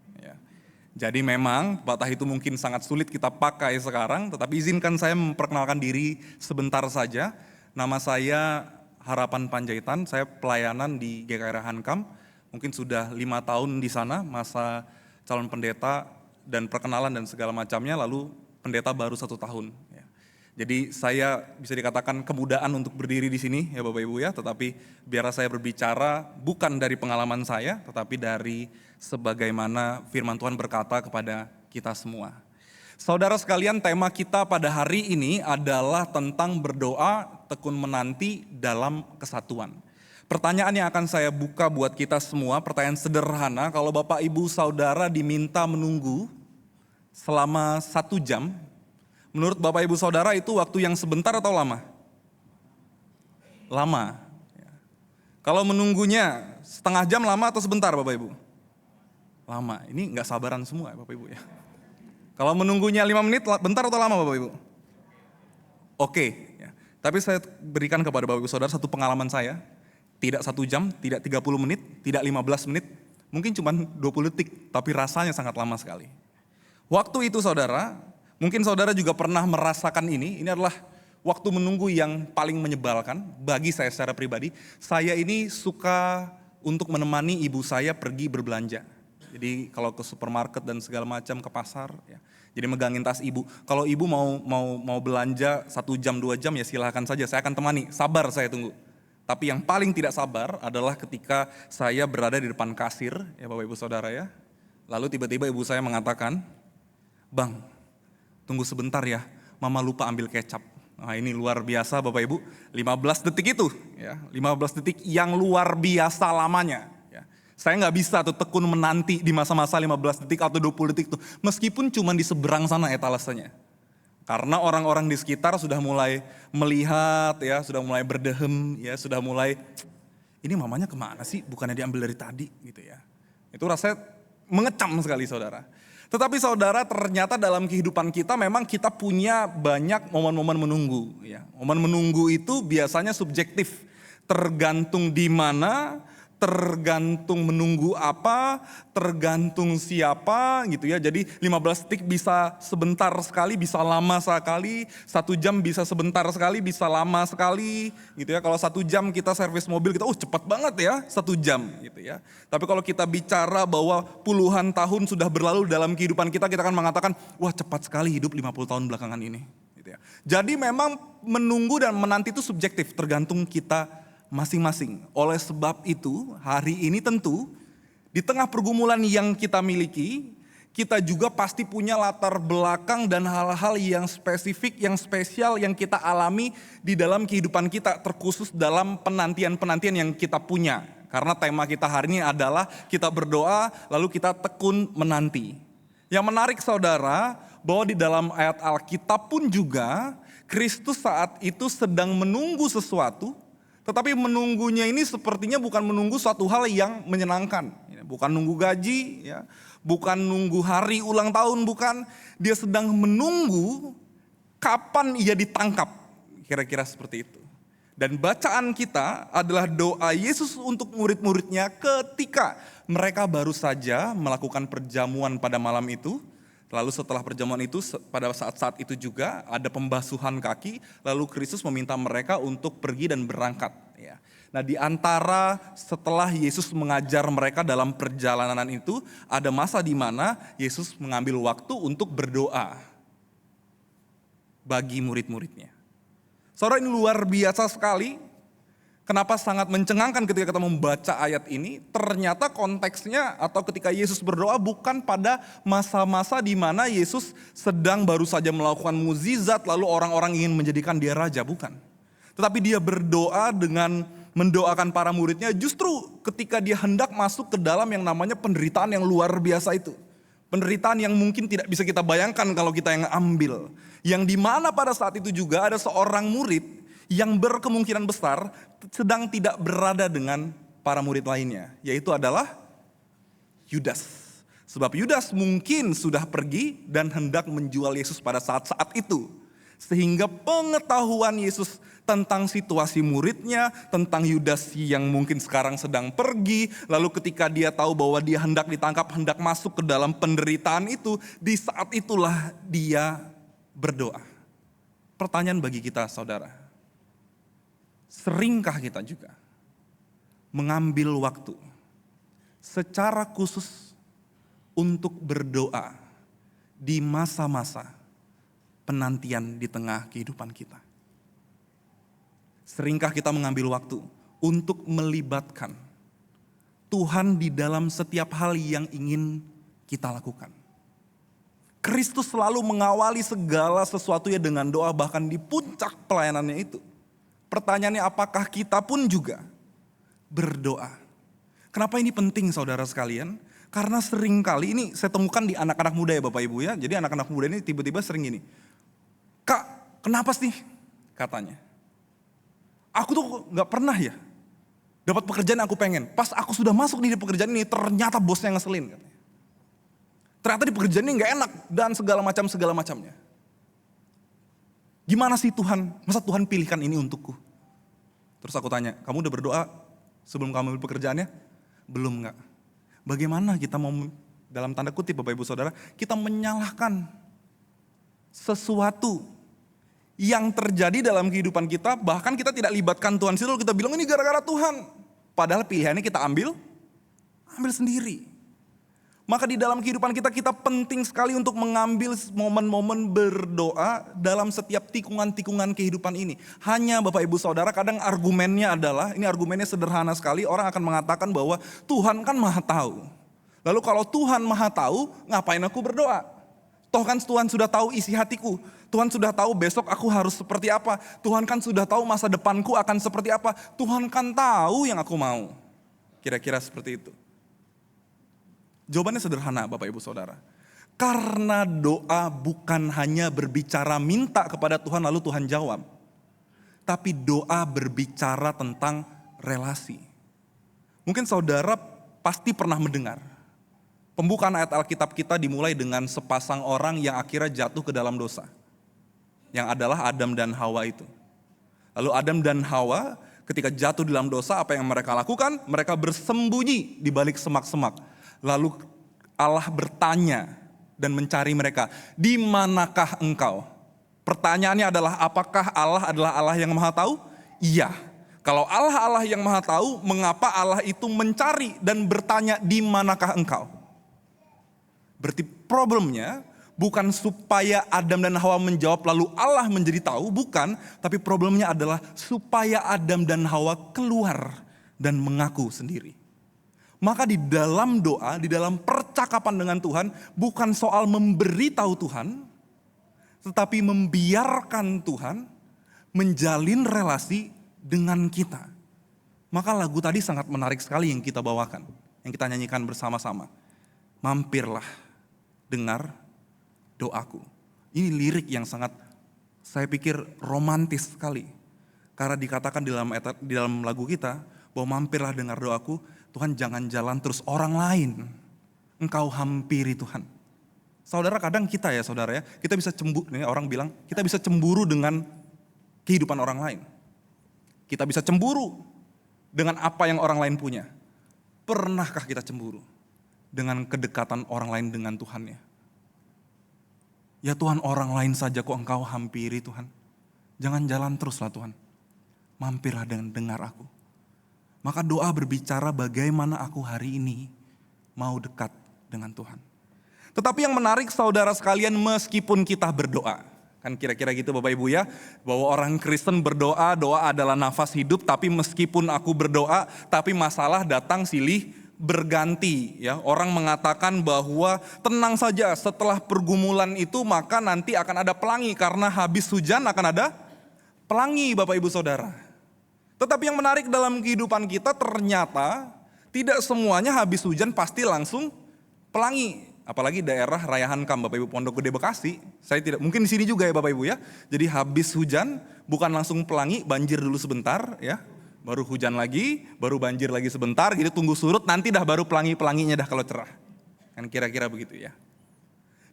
Jadi memang pepatah itu mungkin sangat sulit kita pakai sekarang, tetapi izinkan saya memperkenalkan diri sebentar saja. Nama saya Harapan Panjaitan, saya pelayanan di GKI Hankam, mungkin sudah 5 tahun di sana, masa calon pendeta dan perkenalan dan segala macamnya, lalu pendeta baru 1 tahun. Jadi saya bisa dikatakan kemudahan untuk berdiri di sini ya Bapak Ibu ya, tetapi biar saya berbicara bukan dari pengalaman saya, tetapi dari sebagaimana firman Tuhan berkata kepada kita semua. Saudara sekalian, tema kita pada hari ini adalah tentang berdoa tekun menanti dalam kesatuan. Pertanyaan yang akan saya buka buat kita semua, pertanyaan sederhana, kalau Bapak Ibu Saudara diminta menunggu selama 1 jam, menurut Bapak Ibu Saudara itu waktu yang sebentar atau lama? Lama. Kalau menunggunya setengah jam lama atau sebentar Bapak Ibu? Lama. Ini nggak sabaran semua Bapak Ibu ya. Kalau menunggunya 5 menit, bentar atau lama Bapak Ibu? Oke. Ya. Tapi saya berikan kepada Bapak Ibu Saudara satu pengalaman saya. Tidak 1 jam, tidak 30 menit, tidak 15 menit. Mungkin cuma 20 detik, tapi rasanya sangat lama sekali. Waktu itu saudara, mungkin saudara juga pernah merasakan ini adalah waktu menunggu yang paling menyebalkan bagi saya secara pribadi. Saya ini suka untuk menemani ibu saya pergi berbelanja. Jadi kalau ke supermarket dan segala macam, ke pasar, ya. Jadi megangin tas ibu. Kalau ibu mau belanja 1 jam 2 jam ya silahkan saja, saya akan temani. Sabar saya tunggu. Tapi yang paling tidak sabar adalah ketika saya berada di depan kasir, ya Bapak Ibu Saudara ya. Lalu tiba-tiba ibu saya mengatakan, "Bang, tunggu sebentar ya, Mama lupa ambil kecap." Nah ini luar biasa Bapak Ibu, 15 detik itu, ya 15 detik yang luar biasa lamanya. Ya. Saya nggak bisa tuh tekun menanti di masa-masa 15 detik atau 20 detik itu, meskipun cuma di seberang sana etalasenya. Karena orang-orang di sekitar sudah mulai melihat, ya sudah mulai berdehem, ya sudah mulai, ini mamanya kemana sih, bukannya diambil dari tadi gitu ya. Itu rasanya mengecam sekali saudara. Tetapi saudara, ternyata dalam kehidupan kita memang kita punya banyak momen-momen menunggu. Ya. Momen menunggu itu biasanya subjektif, tergantung di mana, tergantung menunggu apa, tergantung siapa gitu ya. Jadi 15 detik bisa sebentar sekali, bisa lama sekali, 1 jam bisa sebentar sekali, bisa lama sekali gitu ya. Kalau 1 jam kita servis mobil kita, cepat banget ya 1 jam gitu ya. Tapi kalau kita bicara bahwa puluhan tahun sudah berlalu dalam kehidupan kita, kita akan mengatakan, wah cepat sekali hidup 50 tahun belakangan ini. Gitu ya. Jadi memang menunggu dan menanti itu subjektif, tergantung kita masing-masing. Oleh sebab itu, hari ini tentu di tengah pergumulan yang kita miliki, kita juga pasti punya latar belakang dan hal-hal yang spesifik, yang spesial yang kita alami di dalam kehidupan kita, terkhusus dalam penantian-penantian yang kita punya. Karena tema kita hari ini adalah kita berdoa, lalu kita tekun menanti. Yang menarik saudara, bahwa di dalam ayat Alkitab pun juga, Kristus saat itu sedang menunggu sesuatu, tetapi menunggunya ini sepertinya bukan menunggu suatu hal yang menyenangkan. Bukan nunggu gaji, ya, bukan nunggu hari ulang tahun, bukan. Dia sedang menunggu kapan ia ditangkap. Kira-kira seperti itu. Dan bacaan kita adalah doa Yesus untuk murid-muridnya ketika mereka baru saja melakukan perjamuan pada malam itu. Lalu setelah perjamuan itu, pada saat-saat itu juga ada pembasuhan kaki, lalu Kristus meminta mereka untuk pergi dan berangkat. Ya. Nah, di antara setelah Yesus mengajar mereka dalam perjalanan itu, ada masa di mana Yesus mengambil waktu untuk berdoa bagi murid-muridnya. Saudara, ini luar biasa sekali. Kenapa sangat mencengangkan ketika kita membaca ayat ini? Ternyata konteksnya atau ketika Yesus berdoa bukan pada masa-masa di mana Yesus sedang baru saja melakukan mukjizat lalu orang-orang ingin menjadikan dia raja, bukan. Tetapi dia berdoa dengan mendoakan para muridnya justru ketika dia hendak masuk ke dalam yang namanya penderitaan yang luar biasa itu. Penderitaan yang mungkin tidak bisa kita bayangkan kalau kita yang ambil. Yang dimana pada saat itu juga ada seorang murid yang berkemungkinan besar sedang tidak berada dengan para murid lainnya, yaitu adalah Yudas. Sebab Yudas mungkin sudah pergi dan hendak menjual Yesus pada saat-saat itu. Sehingga pengetahuan Yesus tentang situasi muridnya, tentang Yudas yang mungkin sekarang sedang pergi, lalu ketika dia tahu bahwa dia hendak ditangkap, hendak masuk ke dalam penderitaan itu, di saat itulah dia berdoa. Pertanyaan bagi kita, saudara. Seringkah kita juga mengambil waktu secara khusus untuk berdoa di masa-masa penantian di tengah kehidupan kita? Seringkah kita mengambil waktu untuk melibatkan Tuhan di dalam setiap hal yang ingin kita lakukan? Kristus selalu mengawali segala sesuatunya dengan doa, bahkan di puncak pelayanannya itu. Pertanyaannya, apakah kita pun juga berdoa? Kenapa ini penting, saudara sekalian? Karena sering kali ini saya temukan di anak-anak muda ya Bapak Ibu ya. Jadi anak-anak muda ini tiba-tiba sering gini. Kak, kenapa sih? Katanya. Aku tuh gak pernah ya dapat pekerjaan yang aku pengen. Pas aku sudah masuk di pekerjaan ini, ternyata bosnya ngeselin. Katanya. Ternyata di pekerjaan ini gak enak dan segala macamnya. Gimana sih Tuhan? Masa Tuhan pilihkan ini untukku? Terus aku tanya, kamu udah berdoa sebelum kamu ambil pekerjaannya? Belum enggak. Bagaimana kita mau, dalam tanda kutip Bapak Ibu Saudara, kita menyalahkan sesuatu yang terjadi dalam kehidupan kita, bahkan kita tidak libatkan Tuhan situ, kita bilang ini gara-gara Tuhan. Padahal pilihannya kita ambil sendiri. Maka di dalam kehidupan kita, kita penting sekali untuk mengambil momen-momen berdoa dalam setiap tikungan-tikungan kehidupan ini. Hanya Bapak Ibu Saudara, kadang argumennya adalah, ini argumennya sederhana sekali, orang akan mengatakan bahwa Tuhan kan maha tahu. Lalu kalau Tuhan maha tahu, ngapain aku berdoa? Toh kan Tuhan sudah tahu isi hatiku. Tuhan sudah tahu besok aku harus seperti apa. Tuhan kan sudah tahu masa depanku akan seperti apa. Tuhan kan tahu yang aku mau. Kira-kira seperti itu. Jawabannya sederhana Bapak Ibu Saudara. Karena doa bukan hanya berbicara minta kepada Tuhan lalu Tuhan jawab. Tapi doa berbicara tentang relasi. Mungkin saudara pasti pernah mendengar. Pembukaan ayat Alkitab kita dimulai dengan sepasang orang yang akhirnya jatuh ke dalam dosa. Yang adalah Adam dan Hawa itu. Lalu Adam dan Hawa ketika jatuh dalam dosa, apa yang mereka lakukan? Mereka bersembunyi di balik semak-semak. Lalu Allah bertanya dan mencari mereka, di manakah engkau? Pertanyaannya adalah, apakah Allah adalah Allah yang maha tahu? Iya. Kalau Allah yang maha tahu, mengapa Allah itu mencari dan bertanya, di manakah engkau? Berarti problemnya bukan supaya Adam dan Hawa menjawab lalu Allah menjadi tahu, bukan. Tapi problemnya adalah supaya Adam dan Hawa keluar dan mengaku sendiri. Maka di dalam doa, di dalam percakapan dengan Tuhan, bukan soal memberitahu Tuhan, tetapi membiarkan Tuhan menjalin relasi dengan kita. Maka lagu tadi sangat menarik sekali yang kita bawakan, yang kita nyanyikan bersama-sama. Mampirlah, dengar doaku. Ini lirik yang sangat, saya pikir romantis sekali. Karena dikatakan di dalam lagu kita, bahwa mampirlah dengar doaku, Tuhan jangan jalan terus orang lain. Engkau hampiri Tuhan. Saudara, kadang kita ya saudara ya, kita bisa cemburu, orang bilang, kita bisa cemburu dengan kehidupan orang lain. Kita bisa cemburu dengan apa yang orang lain punya. Pernahkah kita cemburu dengan kedekatan orang lain dengan Tuhannya? Ya Tuhan, orang lain saja kok Engkau hampiri Tuhan. Jangan jalan teruslah Tuhan. Mampirlah dan dengar aku. Maka doa berbicara bagaimana aku hari ini mau dekat dengan Tuhan. Tetapi yang menarik saudara sekalian, meskipun kita berdoa, kan kira-kira gitu Bapak Ibu ya, bahwa orang Kristen berdoa, doa adalah nafas hidup, tapi meskipun aku berdoa, tapi masalah datang silih berganti ya. Orang mengatakan bahwa tenang saja, setelah pergumulan itu maka nanti akan ada pelangi, karena habis hujan akan ada pelangi Bapak Ibu Saudara. Tetapi yang menarik dalam kehidupan kita, ternyata tidak semuanya habis hujan pasti langsung pelangi. Apalagi daerah Raya Hankam Bapak Ibu, Pondok Gede Bekasi. Saya tidak, mungkin di sini juga ya Bapak Ibu ya. Jadi habis hujan bukan langsung pelangi, banjir dulu sebentar ya. Baru hujan lagi, baru banjir lagi sebentar, gitu tunggu surut, nanti dah baru pelangi-pelanginya dah kalau cerah. Kan kira-kira begitu ya.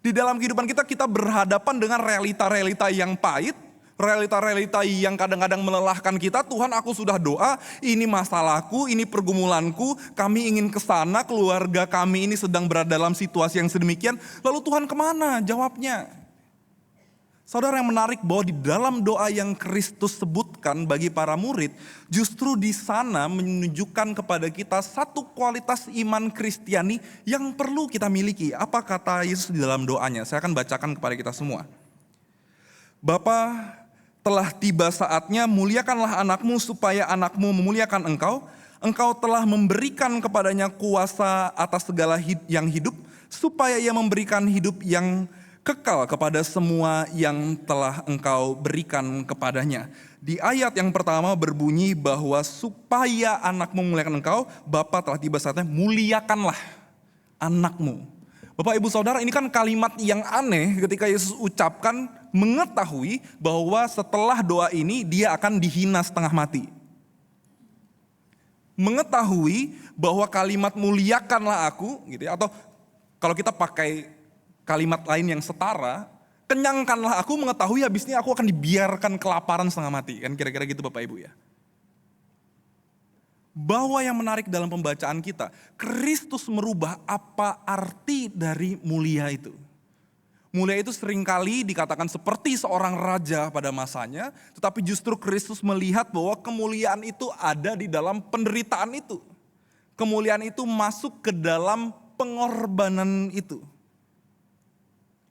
Di dalam kehidupan kita, kita berhadapan dengan realita-realita yang pahit, realita-realita yang kadang-kadang melelahkan kita. Tuhan, aku sudah doa, ini masalahku, ini pergumulanku, kami ingin ke sana, keluarga kami ini sedang berada dalam situasi yang sedemikian. Lalu Tuhan kemana jawabnya? Saudara, yang menarik bahwa di dalam doa yang Kristus sebutkan bagi para murid, justru di sana menunjukkan kepada kita satu kualitas iman Kristiani yang perlu kita miliki. Apa kata Yesus di dalam doanya? Saya akan bacakan kepada kita semua. Bapa, telah tiba saatnya, muliakanlah anakmu supaya anakmu memuliakan engkau. Engkau telah memberikan kepadanya kuasa atas segala yang hidup, supaya ia memberikan hidup yang kekal kepada semua yang telah engkau berikan kepadanya. Di ayat yang pertama berbunyi bahwa supaya anakmu memuliakan engkau, Bapa telah tiba saatnya, muliakanlah anakmu. Bapak Ibu Saudara, ini kan kalimat yang aneh ketika Yesus ucapkan, mengetahui bahwa setelah doa ini dia akan dihina setengah mati. Mengetahui bahwa kalimat muliakanlah aku gitu ya, atau kalau kita pakai kalimat lain yang setara, kenyangkanlah aku, mengetahui habisnya aku akan dibiarkan kelaparan setengah mati. Kan kira-kira gitu Bapak Ibu ya. Bahwa yang menarik dalam pembacaan kita, Kristus merubah apa arti dari mulia itu. Mulia itu seringkali dikatakan seperti seorang raja pada masanya, tetapi justru Kristus melihat bahwa kemuliaan itu ada di dalam penderitaan itu. Kemuliaan itu masuk ke dalam pengorbanan itu.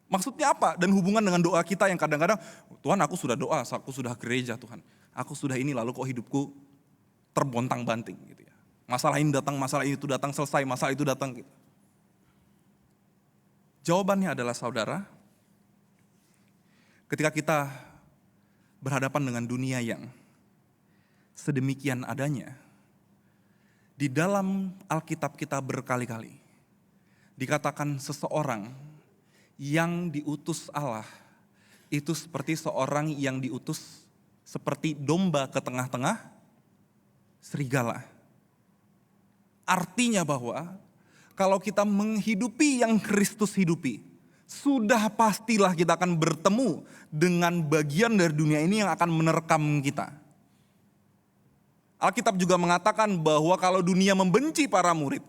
Maksudnya apa? Dan hubungan dengan doa kita yang kadang-kadang, Tuhan aku sudah doa, aku sudah gereja Tuhan. Aku sudah ini, lalu kok hidupku terbontang-banting gitu ya. Masalah ini datang, masalah itu datang, selesai, masalah itu datang gitu. Jawabannya adalah saudara, ketika kita berhadapan dengan dunia yang sedemikian adanya, di dalam Alkitab kita berkali-kali dikatakan seseorang yang diutus Allah itu seperti seorang yang diutus seperti domba ke tengah-tengah serigala. Artinya bahwa kalau kita menghidupi yang Kristus hidupi, sudah pastilah kita akan bertemu dengan bagian dari dunia ini yang akan menerkam kita. Alkitab juga mengatakan bahwa kalau dunia membenci para murid,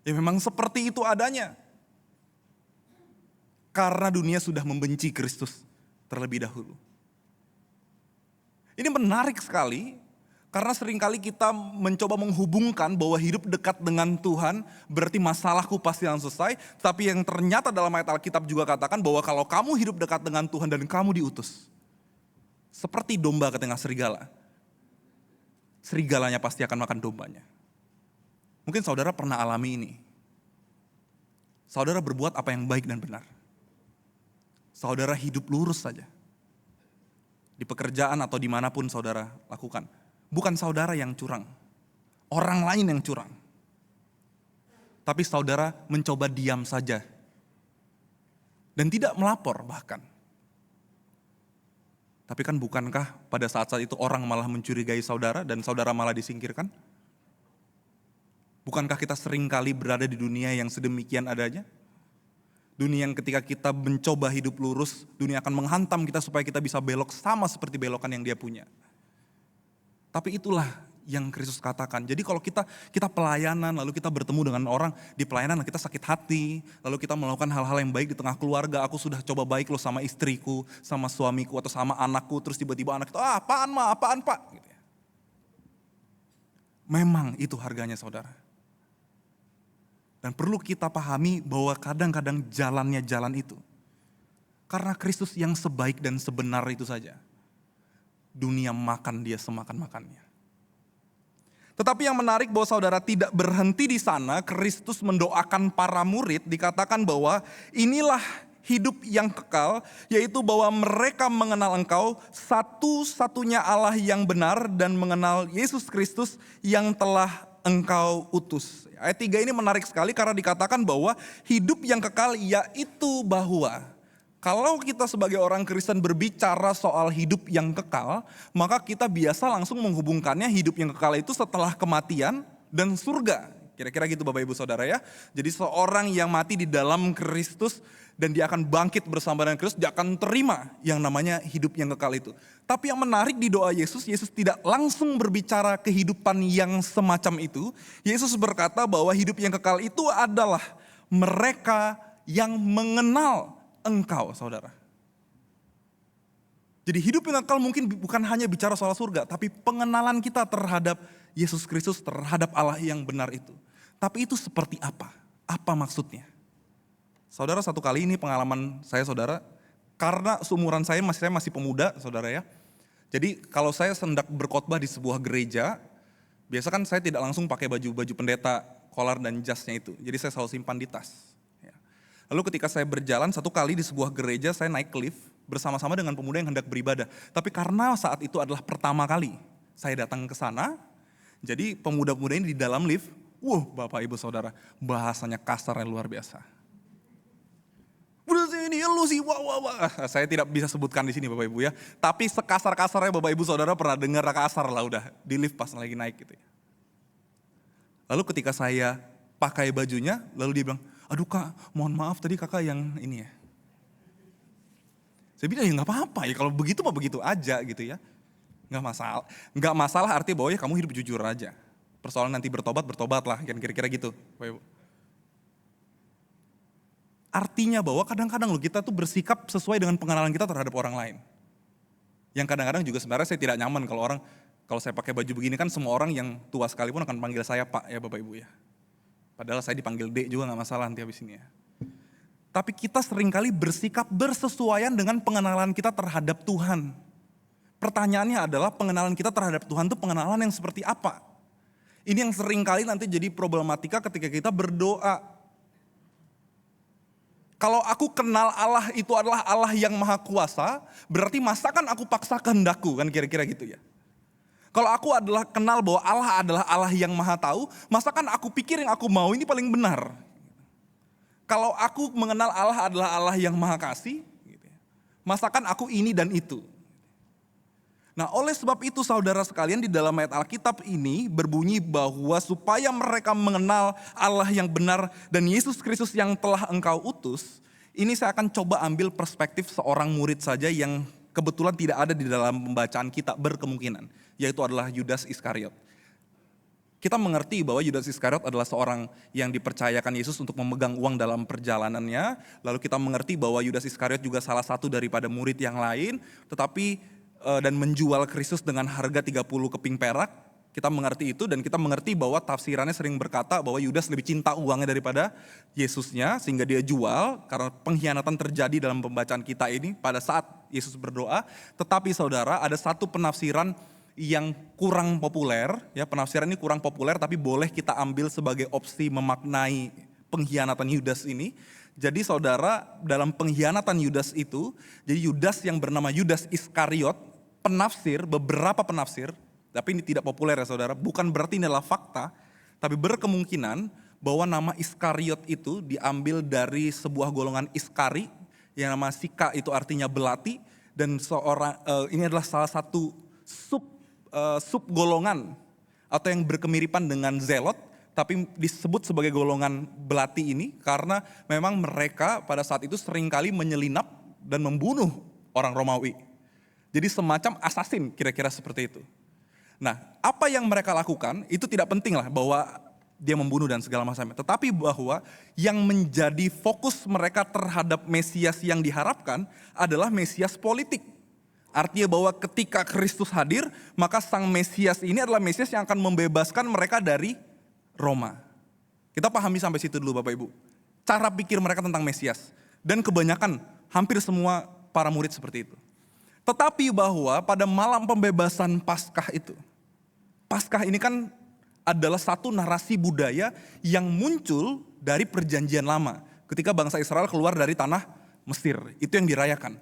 ya memang seperti itu adanya. Karena dunia sudah membenci Kristus terlebih dahulu. Ini menarik sekali, karena seringkali kita mencoba menghubungkan bahwa hidup dekat dengan Tuhan berarti masalahku pasti akan selesai. Tapi yang ternyata dalam ayat Alkitab juga katakan bahwa kalau kamu hidup dekat dengan Tuhan dan kamu diutus, seperti domba ke tengah serigala, serigalanya pasti akan makan dombanya. Mungkin saudara pernah alami ini. Saudara berbuat apa yang baik dan benar. Saudara hidup lurus saja. Di pekerjaan atau dimanapun saudara lakukan. Bukan saudara yang curang. Orang lain yang curang. Tapi saudara mencoba diam saja. Dan tidak melapor bahkan. Tapi kan bukankah pada saat-saat itu orang malah mencurigai saudara dan saudara malah disingkirkan? Bukankah kita seringkali berada di dunia yang sedemikian adanya? Dunia yang ketika kita mencoba hidup lurus, dunia akan menghantam kita supaya kita bisa belok sama seperti belokan yang dia punya. Tapi itulah yang Kristus katakan. Jadi kalau kita pelayanan, lalu kita bertemu dengan orang di pelayanan, kita sakit hati, lalu kita melakukan hal-hal yang baik di tengah keluarga, aku sudah coba baik loh sama istriku, sama suamiku, atau sama anakku, terus tiba-tiba anak itu, apaan pak? Gitu ya. Memang itu harganya saudara. Dan perlu kita pahami bahwa kadang-kadang jalannya jalan itu. Karena Kristus yang sebaik dan sebenar itu saja. Dunia makan dia semakan-makannya. Tetapi yang menarik bahwa saudara tidak berhenti di sana, Kristus mendoakan para murid, dikatakan bahwa inilah hidup yang kekal, yaitu bahwa mereka mengenal Engkau, satu-satunya Allah yang benar, dan mengenal Yesus Kristus yang telah Engkau utus. Ayat 3 ini menarik sekali karena dikatakan bahwa hidup yang kekal yaitu bahwa kalau kita sebagai orang Kristen berbicara soal hidup yang kekal, maka kita biasa langsung menghubungkannya hidup yang kekal itu setelah kematian dan surga. Kira-kira gitu Bapak Ibu Saudara ya. Jadi seorang yang mati di dalam Kristus dan dia akan bangkit bersama dengan Kristus, dia akan terima yang namanya hidup yang kekal itu. Tapi yang menarik di doa Yesus tidak langsung berbicara kehidupan yang semacam itu. Yesus berkata bahwa hidup yang kekal itu adalah mereka yang mengenal Engkau, saudara. Jadi hidup yang kekal mungkin bukan hanya bicara soal surga, tapi pengenalan kita terhadap Yesus Kristus, terhadap Allah yang benar itu. Tapi itu seperti apa? Apa maksudnya? Saudara, satu kali ini pengalaman saya saudara, karena seumuran saya masih pemuda saudara ya. Jadi kalau saya hendak berkhotbah di sebuah gereja, biasa kan saya tidak langsung pakai baju pendeta, kolar dan jasnya itu. Jadi saya selalu simpan di tas. Lalu ketika saya berjalan satu kali di sebuah gereja, saya naik lift bersama-sama dengan pemuda yang hendak beribadah. Tapi karena saat itu adalah pertama kali saya datang ke sana, jadi pemuda-pemuda ini di dalam lift, Bapak Ibu Saudara, bahasanya kasar yang luar biasa. Udah sini lu sih, wah. Saya tidak bisa sebutkan di sini Bapak Ibu ya. Tapi sekasar-kasarnya Bapak Ibu Saudara pernah dengar kasar lah udah di lift pas lagi naik gitu ya. Lalu ketika saya pakai bajunya, lalu dia bilang, aduh kak, mohon maaf tadi kakak yang ini ya. Saya bilang ya gak apa-apa ya, kalau begitu mah begitu aja gitu ya. Gak masalah artinya bahwa ya kamu hidup jujur aja. Persoalan nanti bertobat lah, kan kira-kira gitu. Artinya bahwa kadang-kadang loh kita tuh bersikap sesuai dengan pengenalan kita terhadap orang lain. Yang kadang-kadang juga sebenarnya saya tidak nyaman kalau saya pakai baju begini kan semua orang yang tua sekalipun akan panggil saya Pak ya Bapak Ibu ya. Padahal saya dipanggil D juga gak masalah nanti habis ini ya. Tapi kita seringkali bersikap bersesuaian dengan pengenalan kita terhadap Tuhan. Pertanyaannya adalah pengenalan kita terhadap Tuhan itu pengenalan yang seperti apa? Ini yang seringkali nanti jadi problematika ketika kita berdoa. Kalau aku kenal Allah itu adalah Allah yang maha kuasa, berarti masakan aku paksa kehendakku, kan kira-kira gitu ya. Kalau aku adalah kenal bahwa Allah adalah Allah yang maha tahu, masakan aku pikir yang aku mau ini paling benar. Kalau aku mengenal Allah adalah Allah yang maha kasih, masakan aku ini dan itu. Nah oleh sebab itu saudara sekalian di dalam ayat Alkitab ini berbunyi bahwa supaya mereka mengenal Allah yang benar dan Yesus Kristus yang telah Engkau utus, ini saya akan coba ambil perspektif seorang murid saja yang kebetulan tidak ada di dalam pembacaan kita berkemungkinan, yaitu adalah Yudas Iskariot. Kita mengerti bahwa Yudas Iskariot adalah seorang yang dipercayakan Yesus untuk memegang uang dalam perjalanannya. Lalu kita mengerti bahwa Yudas Iskariot juga salah satu daripada murid yang lain, tetapi dan menjual Kristus dengan harga 30 keping perak. Kita mengerti itu dan kita mengerti bahwa tafsirannya sering berkata bahwa Yudas lebih cinta uangnya daripada Yesusnya sehingga dia jual karena pengkhianatan terjadi dalam pembacaan kita ini pada saat Yesus berdoa. Tetapi saudara ada satu penafsiran yang kurang populer, ya penafsiran ini kurang populer tapi boleh kita ambil sebagai opsi memaknai pengkhianatan Yudas ini. Jadi saudara dalam pengkhianatan Yudas itu, jadi Yudas yang bernama Yudas Iskariot, beberapa penafsir, tapi ini tidak populer ya saudara, bukan berarti ini adalah fakta, tapi berkemungkinan bahwa nama Iskariot itu diambil dari sebuah golongan Iskari, yang nama Sika itu artinya belati, dan ini adalah salah satu sub golongan atau yang berkemiripan dengan Zelot, tapi disebut sebagai golongan belati ini karena memang mereka pada saat itu seringkali menyelinap dan membunuh orang Romawi. Jadi semacam assassin kira-kira seperti itu. Nah, apa yang mereka lakukan itu tidak penting lah bahwa dia membunuh dan segala macamnya. Tetapi bahwa yang menjadi fokus mereka terhadap Mesias yang diharapkan adalah Mesias politik. Artinya bahwa ketika Kristus hadir, maka sang Mesias ini adalah Mesias yang akan membebaskan mereka dari Roma. Kita pahami sampai situ dulu Bapak Ibu. Cara pikir mereka tentang Mesias. Dan kebanyakan, hampir semua para murid seperti itu. Tetapi bahwa pada malam pembebasan Paskah itu, Paskah ini kan adalah satu narasi budaya yang muncul dari perjanjian lama. Ketika bangsa Israel keluar dari tanah Mesir, itu yang dirayakan.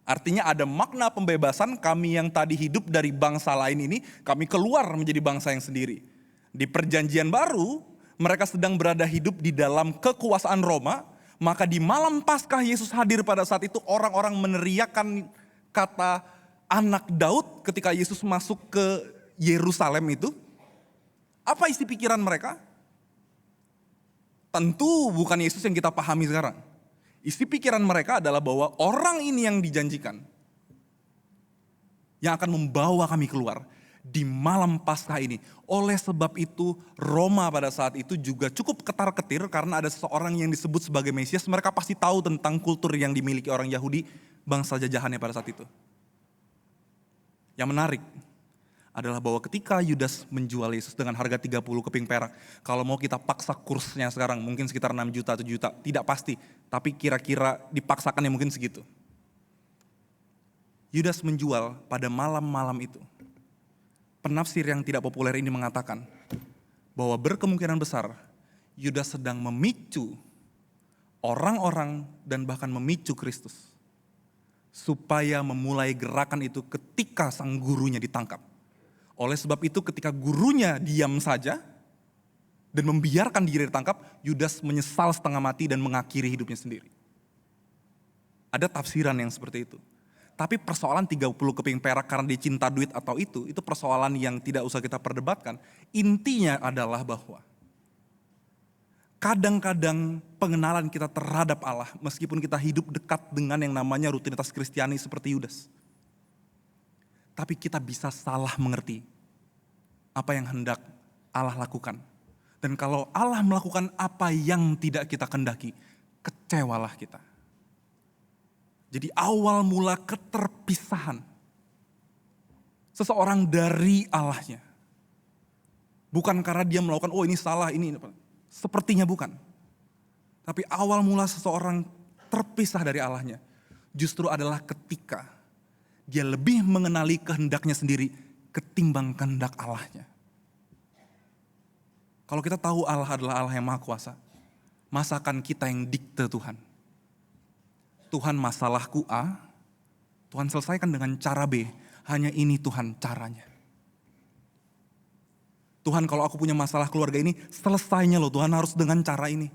Artinya ada makna pembebasan, kami yang tadi hidup dari bangsa lain ini, kami keluar menjadi bangsa yang sendiri. Di perjanjian baru, mereka sedang berada hidup di dalam kekuasaan Roma, maka di malam Paskah Yesus hadir pada saat itu orang-orang meneriakan kata anak Daud ketika Yesus masuk ke Yerusalem itu. Apa isi pikiran mereka? Tentu bukan Yesus yang kita pahami sekarang. Isi pikiran mereka adalah bahwa orang ini yang dijanjikan, yang akan membawa kami keluar di malam Paskah ini. Oleh sebab itu Roma pada saat itu juga cukup ketar-ketir karena ada seseorang yang disebut sebagai Mesias. Mereka pasti tahu tentang kultur yang dimiliki orang Yahudi, bangsa jajahannya pada saat itu. Yang menarik adalah bahwa ketika Yudas menjual Yesus dengan harga 30 keping perak, kalau mau kita paksa kursnya sekarang mungkin sekitar 6 juta, 7 juta, tidak pasti, tapi kira-kira dipaksakan yang mungkin segitu. Yudas menjual pada malam-malam itu. Penafsir yang tidak populer ini mengatakan bahwa berkemungkinan besar Yudas sedang memicu orang-orang dan bahkan memicu Kristus supaya memulai gerakan itu ketika sang gurunya ditangkap. Oleh sebab itu ketika gurunya diam saja dan membiarkan diri ditangkap, Yudas menyesal setengah mati dan mengakhiri hidupnya sendiri. Ada tafsiran yang seperti itu. Tapi persoalan 30 keping perak karena dia cinta duit atau itu persoalan yang tidak usah kita perdebatkan. Intinya adalah bahwa kadang-kadang pengenalan kita terhadap Allah, meskipun kita hidup dekat dengan yang namanya rutinitas Kristiani seperti Yudas, tapi kita bisa salah mengerti apa yang hendak Allah lakukan. Dan kalau Allah melakukan apa yang tidak kita kehendaki, kecewalah kita. Jadi awal mula keterpisahan seseorang dari Allahnya. Bukan karena dia melakukan, oh ini salah, ini. Sepertinya bukan. Tapi awal mula seseorang terpisah dari Allahnya justru adalah ketika dia lebih mengenali kehendaknya sendiri ketimbang kehendak Allahnya. Kalau kita tahu Allah adalah Allah yang Maha Kuasa, masakan kita yang dikte Tuhan. Tuhan masalahku A, Tuhan selesaikan dengan cara B, hanya ini Tuhan caranya. Tuhan kalau aku punya masalah keluarga ini, selesainya loh Tuhan harus dengan cara ini.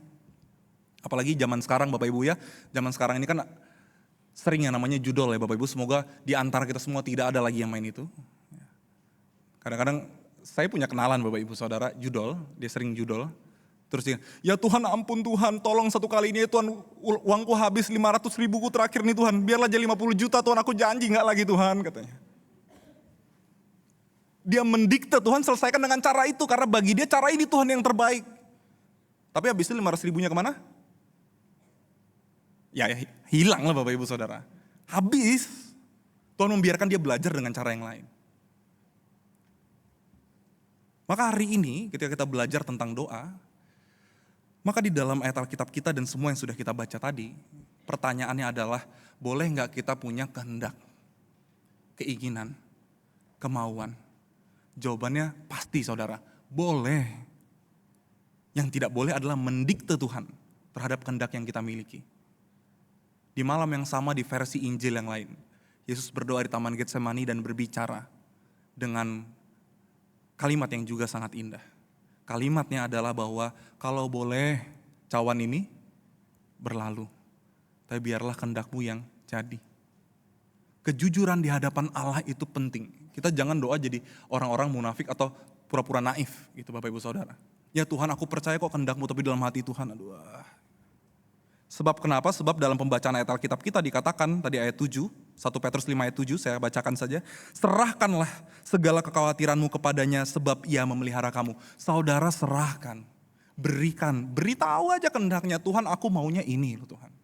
Apalagi zaman sekarang Bapak Ibu ya, zaman sekarang ini kan sering yang namanya judol ya Bapak Ibu, semoga di antara kita semua tidak ada lagi yang main itu. Kadang-kadang saya punya kenalan Bapak Ibu Saudara, judol, dia sering judol. Terus dia, ya Tuhan ampun Tuhan, tolong satu kali ini Tuhan uangku habis 500 ribuku terakhir nih Tuhan, biarlah jadi 50 juta Tuhan, aku janji gak lagi Tuhan katanya. Dia mendikte Tuhan selesaikan dengan cara itu, karena bagi dia cara ini Tuhan yang terbaik. Tapi habis itu 500 ribunya kemana? Ya hilang lah Bapak Ibu Saudara. Habis, Tuhan membiarkan dia belajar dengan cara yang lain. Maka hari ini ketika kita belajar tentang doa, maka di dalam ayat Alkitab kita dan semua yang sudah kita baca tadi, pertanyaannya adalah, boleh gak kita punya kehendak, keinginan, kemauan? Jawabannya pasti saudara, boleh. Yang tidak boleh adalah mendikte Tuhan terhadap kehendak yang kita miliki. Di malam yang sama di versi Injil yang lain, Yesus berdoa di Taman Getsemani dan berbicara dengan kalimat yang juga sangat indah. Kalimatnya adalah bahwa kalau boleh cawan ini berlalu, tapi biarlah kehendakmu yang jadi. Kejujuran di hadapan Allah itu penting. Kita jangan doa jadi orang-orang munafik atau pura-pura naif gitu Bapak Ibu Saudara. Ya Tuhan aku percaya kok kehendakmu, tapi dalam hati Tuhan aduh. Sebab kenapa? Sebab dalam pembacaan ayat Alkitab kita dikatakan tadi ayat 7, 1 Petrus 5 ayat 7, saya bacakan saja. Serahkanlah segala kekhawatiranmu kepadanya sebab ia memelihara kamu. Saudara serahkan, berikan, beritahu aja kehendaknya. Tuhan, aku maunya ini loh Tuhan.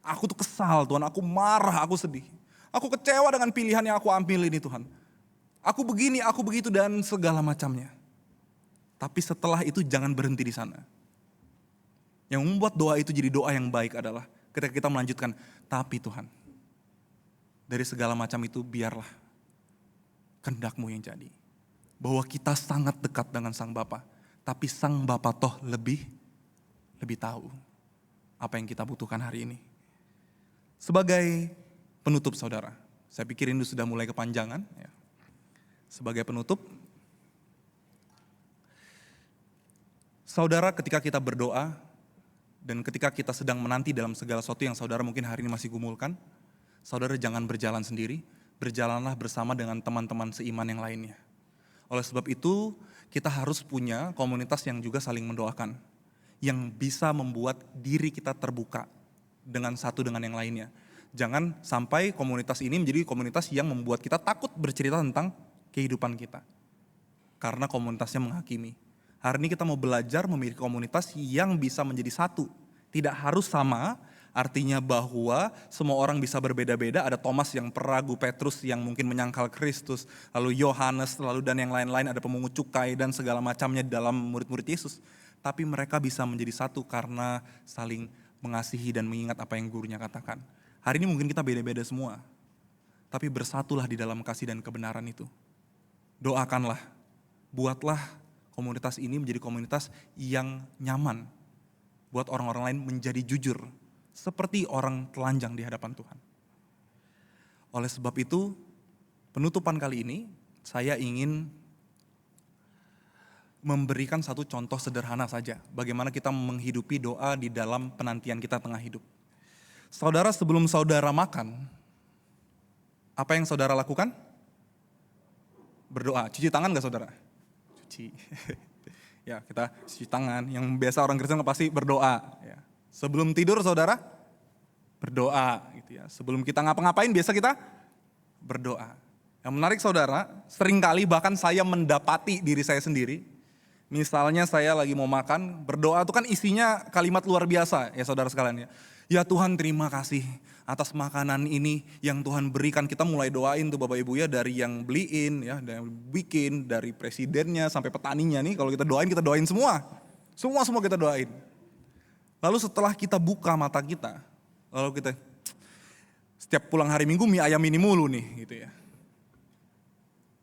Aku tuh kesal Tuhan, aku marah, aku sedih. Aku kecewa dengan pilihan yang aku ambil ini Tuhan. Aku begini, aku begitu dan segala macamnya. Tapi setelah itu jangan berhenti di sana. Yang membuat doa itu jadi doa yang baik adalah ketika kita melanjutkan, tapi Tuhan, dari segala macam itu biarlah kehendak-Mu yang jadi. Bahwa kita sangat dekat dengan Sang Bapa, tapi Sang Bapa toh lebih tahu apa yang kita butuhkan hari ini. Sebagai penutup saudara, saya pikir ini sudah mulai kepanjangan. Ya. Sebagai penutup, saudara ketika kita berdoa, dan ketika kita sedang menanti dalam segala sesuatu yang saudara mungkin hari ini masih gumulkan, saudara jangan berjalan sendiri, berjalanlah bersama dengan teman-teman seiman yang lainnya. Oleh sebab itu, kita harus punya komunitas yang juga saling mendoakan, yang bisa membuat diri kita terbuka dengan satu dengan yang lainnya. Jangan sampai komunitas ini menjadi komunitas yang membuat kita takut bercerita tentang kehidupan kita. Karena komunitasnya menghakimi. Hari ini kita mau belajar memiliki komunitas yang bisa menjadi satu. Tidak harus sama, artinya bahwa semua orang bisa berbeda-beda. Ada Thomas yang peragu, Petrus yang mungkin menyangkal Kristus, lalu Yohanes, lalu dan yang lain-lain, ada pemungut cukai dan segala macamnya dalam murid-murid Yesus. Tapi mereka bisa menjadi satu karena saling mengasihi dan mengingat apa yang gurunya katakan. Hari ini mungkin kita beda-beda semua, tapi bersatulah di dalam kasih dan kebenaran itu. Doakanlah, buatlah komunitas ini menjadi komunitas yang nyaman, buat orang-orang lain menjadi jujur, seperti orang telanjang di hadapan Tuhan. Oleh sebab itu, penutupan kali ini, saya ingin memberikan satu contoh sederhana saja, bagaimana kita menghidupi doa di dalam penantian kita tengah hidup. Saudara, sebelum saudara makan, apa yang saudara lakukan? Berdoa. Cuci tangan gak saudara? Cuci. Ya, kita cuci tangan. Yang biasa orang Kristen pasti berdoa. Ya. Sebelum tidur saudara, berdoa. Gitu ya. Sebelum kita ngapa-ngapain biasa kita berdoa. Yang menarik saudara, seringkali bahkan saya mendapati diri saya sendiri. Misalnya saya lagi mau makan, berdoa itu kan isinya kalimat luar biasa ya saudara sekalian ya. Ya Tuhan, terima kasih atas makanan ini yang Tuhan berikan. Kita mulai doain tuh Bapak Ibu ya, dari yang beliin ya, dari yang bikin, dari presidennya sampai petaninya nih. Kalau kita doain semua. Semua kita doain. Lalu setelah kita buka mata kita, lalu kita setiap pulang hari Minggu mie ayam ini mulu nih gitu ya.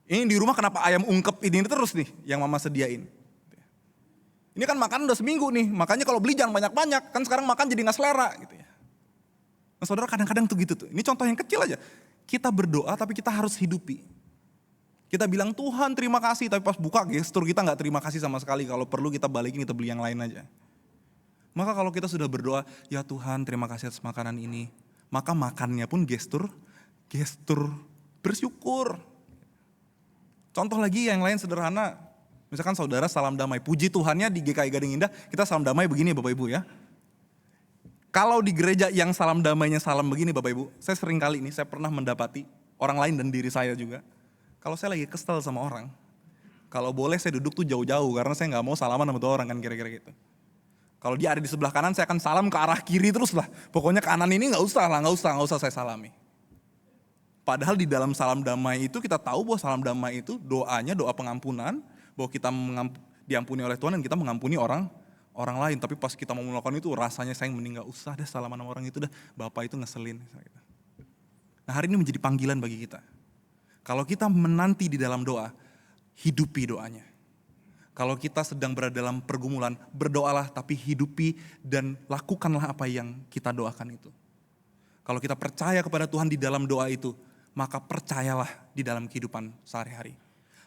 Ini di rumah kenapa ayam ungkep ini terus nih yang mama sediain. Ini kan makan udah seminggu nih, makanya kalau beli jangan banyak-banyak, kan sekarang makan jadi gak selera gitu ya. Nah saudara kadang-kadang tuh gitu tuh, ini contoh yang kecil aja. Kita berdoa tapi kita harus hidupi. Kita bilang Tuhan terima kasih, tapi pas buka gestur kita gak terima kasih sama sekali. Kalau perlu kita balikin, kita beli yang lain aja. Maka kalau kita sudah berdoa, ya Tuhan terima kasih atas makanan ini. Maka makannya pun gestur bersyukur. Contoh lagi yang lain sederhana. Misalkan saudara salam damai, puji Tuhannya di GKI Gading Indah, kita salam damai begini Bapak Ibu ya. Kalau di gereja yang salam damainya salam begini Bapak Ibu, saya sering kali ini, saya pernah mendapati orang lain dan diri saya juga. Kalau saya lagi kesel sama orang, kalau boleh saya duduk tuh jauh-jauh, karena saya gak mau salaman sama tuh orang kan kira-kira gitu. Kalau dia ada di sebelah kanan, saya akan salam ke arah kiri terus lah. Pokoknya kanan ini gak usah saya salami. Padahal di dalam salam damai itu kita tahu bahwa salam damai itu doanya doa pengampunan, bahwa kita diampuni oleh Tuhan dan kita mengampuni orang lain. Tapi pas kita mau melakukan itu rasanya saya mending gak usah deh salaman sama orang itu dah. Bapak itu ngeselin. Nah hari ini menjadi panggilan bagi kita. Kalau kita menanti di dalam doa, hidupi doanya. Kalau kita sedang berada dalam pergumulan, berdoalah tapi hidupi dan lakukanlah apa yang kita doakan itu. Kalau kita percaya kepada Tuhan di dalam doa itu, maka percayalah di dalam kehidupan sehari-hari.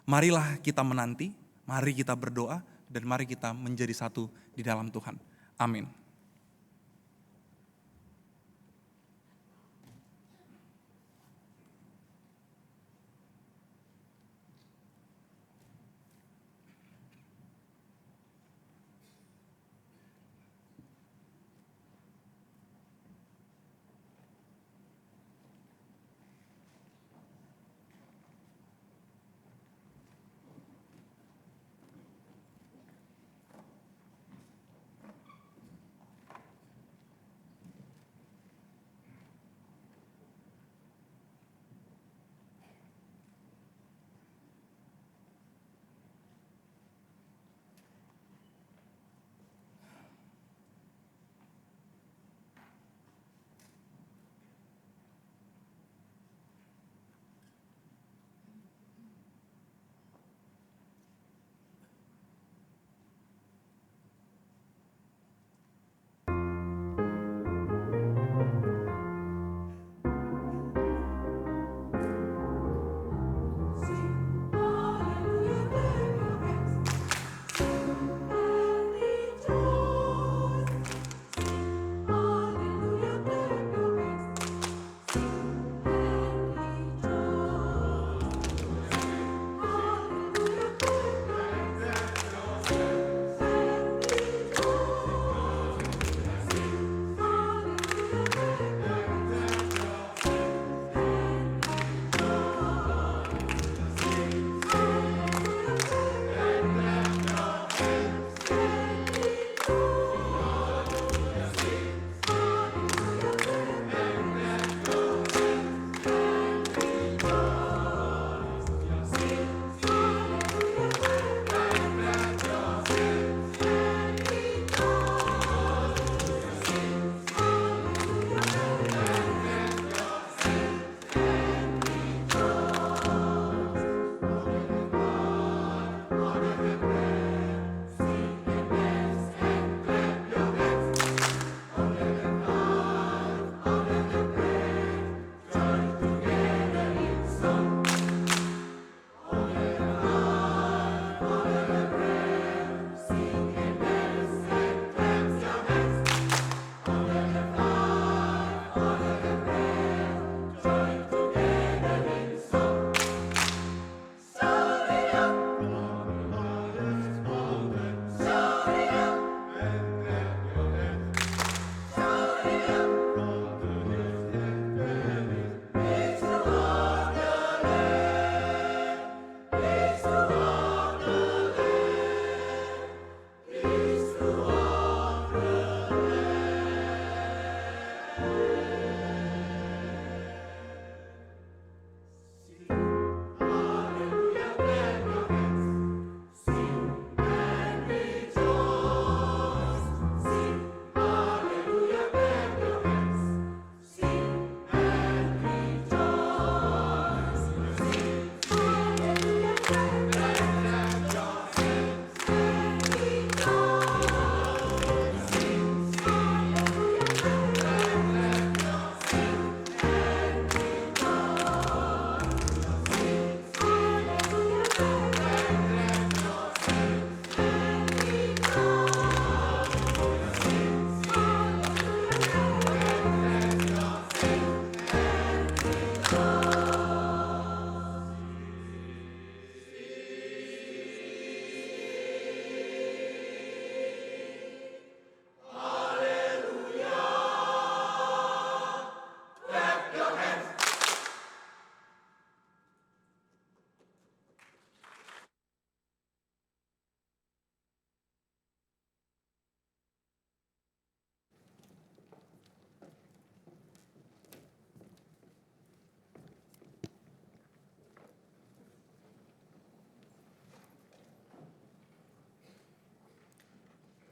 Marilah kita menanti, mari kita berdoa, dan mari kita menjadi satu di dalam Tuhan. Amin.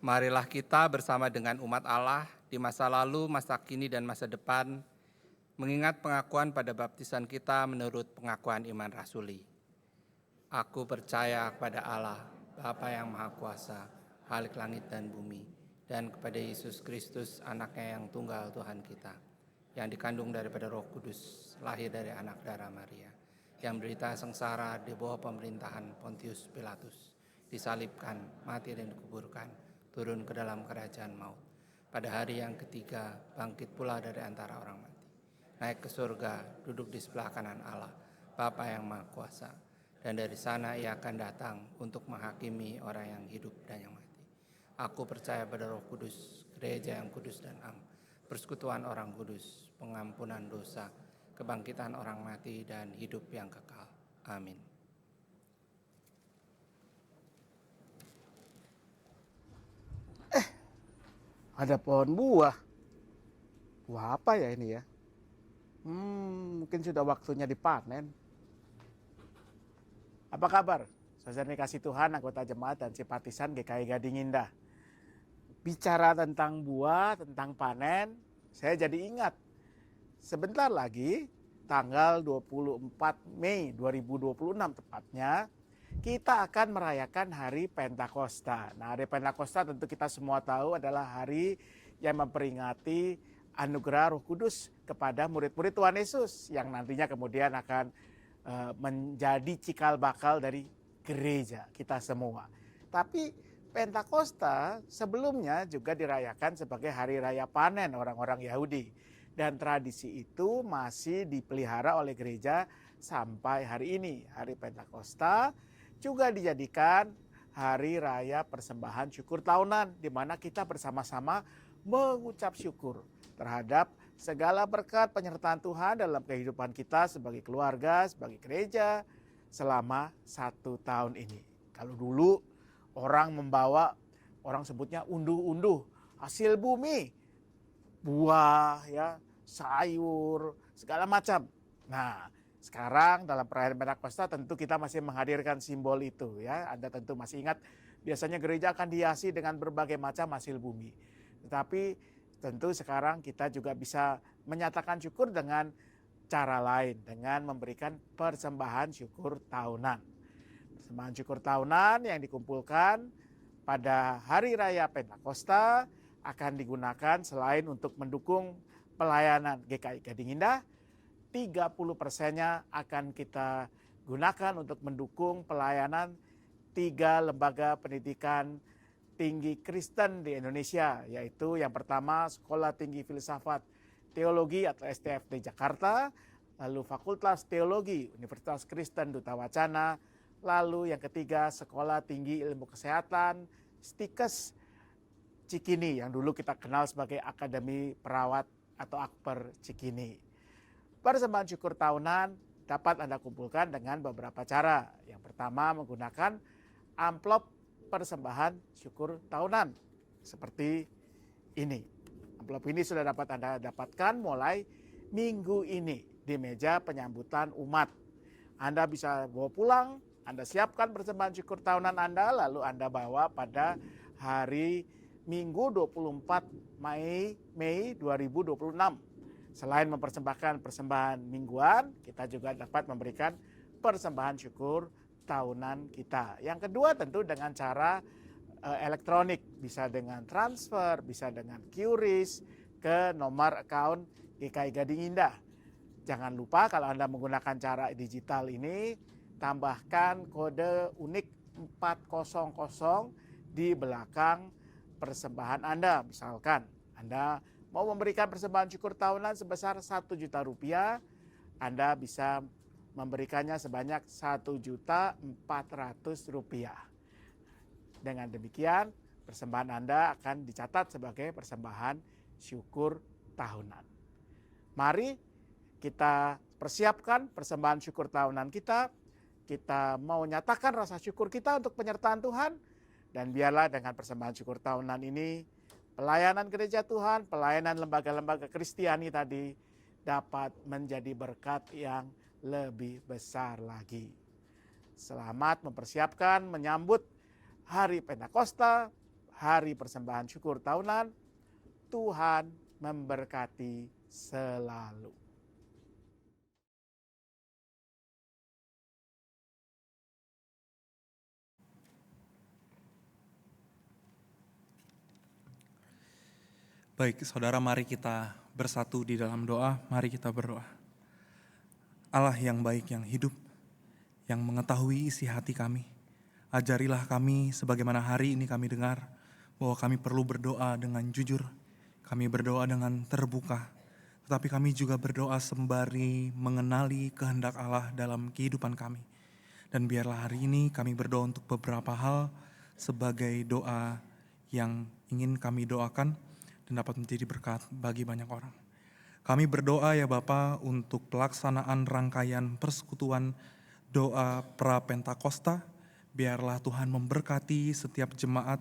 Marilah kita bersama dengan umat Allah di masa lalu, masa kini, dan masa depan mengingat pengakuan pada baptisan kita menurut pengakuan iman rasuli. Aku percaya kepada Allah, Bapa yang Maha Kuasa, Khalik langit dan bumi, dan kepada Yesus Kristus, anaknya yang tunggal Tuhan kita, yang dikandung daripada Roh Kudus, lahir dari anak darah Maria, yang menderita sengsara di bawah pemerintahan Pontius Pilatus, disalibkan, mati dan dikuburkan, turun ke dalam kerajaan maut. Pada hari yang ketiga, bangkit pula dari antara orang mati, naik ke surga, duduk di sebelah kanan Allah, Bapa yang Maha Kuasa, dan dari sana ia akan datang untuk menghakimi orang yang hidup dan yang mati. Aku percaya pada Roh Kudus, gereja yang kudus dan am, persekutuan orang kudus, pengampunan dosa, kebangkitan orang mati, dan hidup yang kekal. Amin. Ada pohon buah. Buah apa ya ini ya? Mungkin sudah waktunya dipanen. Apa kabar? Saudara kasih Tuhan, anggota jemaat dan simpatisan GKI Gading Indah. Bicara tentang buah, tentang panen, saya jadi ingat. Sebentar lagi, tanggal 24 Mei 2026 tepatnya, kita akan merayakan Hari Pentakosta. Nah, Hari Pentakosta tentu kita semua tahu adalah hari yang memperingati anugerah Roh Kudus kepada murid-murid Tuhan Yesus yang nantinya kemudian akan menjadi cikal bakal dari gereja kita semua. Tapi Pentakosta sebelumnya juga dirayakan sebagai hari raya panen orang-orang Yahudi. Dan tradisi itu masih dipelihara oleh gereja sampai hari ini. Hari Pentakosta juga dijadikan hari raya persembahan syukur tahunan, di mana kita bersama-sama mengucap syukur terhadap segala berkat penyertaan Tuhan dalam kehidupan kita sebagai keluarga, sebagai gereja selama 1 tahun ini. Kalau dulu orang membawa, orang sebutnya unduh-unduh, hasil bumi, buah, ya, sayur, segala macam. Nah, sekarang dalam perayaan Pentakosta tentu kita masih menghadirkan simbol itu, ya. Anda tentu masih ingat biasanya gereja akan dihiasi dengan berbagai macam hasil bumi. Tetapi tentu sekarang kita juga bisa menyatakan syukur dengan cara lain, dengan memberikan persembahan syukur tahunan. Persembahan syukur tahunan yang dikumpulkan pada Hari Raya Pentakosta akan digunakan selain untuk mendukung pelayanan GKI Gading Indah, 30%-nya akan kita gunakan untuk mendukung pelayanan 3 lembaga pendidikan tinggi Kristen di Indonesia, yaitu yang pertama Sekolah Tinggi Filsafat Teologi atau STFT Jakarta, lalu Fakultas Teologi Universitas Kristen Duta Wacana, lalu yang ketiga Sekolah Tinggi Ilmu Kesehatan Stikes Cikini yang dulu kita kenal sebagai Akademi Perawat atau Akper Cikini. Persembahan syukur tahunan dapat Anda kumpulkan dengan beberapa cara. Yang pertama menggunakan amplop persembahan syukur tahunan seperti ini. Amplop ini sudah dapat Anda dapatkan mulai minggu ini di meja penyambutan umat. Anda bisa bawa pulang, Anda siapkan persembahan syukur tahunan Anda, lalu Anda bawa pada hari Minggu 24 Mei 2026. Selain mempersembahkan persembahan mingguan, kita juga dapat memberikan persembahan syukur tahunan kita. Yang kedua tentu dengan cara elektronik, bisa dengan transfer, bisa dengan QRIS ke nomor account GKI Gading Indah. Jangan lupa kalau Anda menggunakan cara digital ini, tambahkan kode unik 400 di belakang persembahan Anda. Misalkan Anda mau memberikan persembahan syukur tahunan sebesar Rp1.000.000, Anda bisa memberikannya sebanyak Rp1.400.000. Dengan demikian, persembahan Anda akan dicatat sebagai persembahan syukur tahunan. Mari kita persiapkan persembahan syukur tahunan kita. Kita mau nyatakan rasa syukur kita untuk penyertaan Tuhan. Dan biarlah dengan persembahan syukur tahunan ini, pelayanan gereja Tuhan, pelayanan lembaga-lembaga Kristiani tadi dapat menjadi berkat yang lebih besar lagi. Selamat mempersiapkan menyambut Hari Pentakosta, hari persembahan syukur tahunan. Tuhan memberkati selalu. Baik, saudara, mari kita bersatu di dalam doa. Mari kita berdoa. Allah yang baik, yang hidup, yang mengetahui isi hati kami, ajarilah kami sebagaimana hari ini kami dengar bahwa kami perlu berdoa dengan jujur, kami berdoa dengan terbuka, tetapi kami juga berdoa sembari mengenali kehendak Allah dalam kehidupan kami. Dan biarlah hari ini kami berdoa untuk beberapa hal sebagai doa yang ingin kami doakan dan dapat menjadi berkat bagi banyak orang. Kami berdoa ya Bapa untuk pelaksanaan rangkaian persekutuan doa pra-Pentakosta. Biarlah Tuhan memberkati setiap jemaat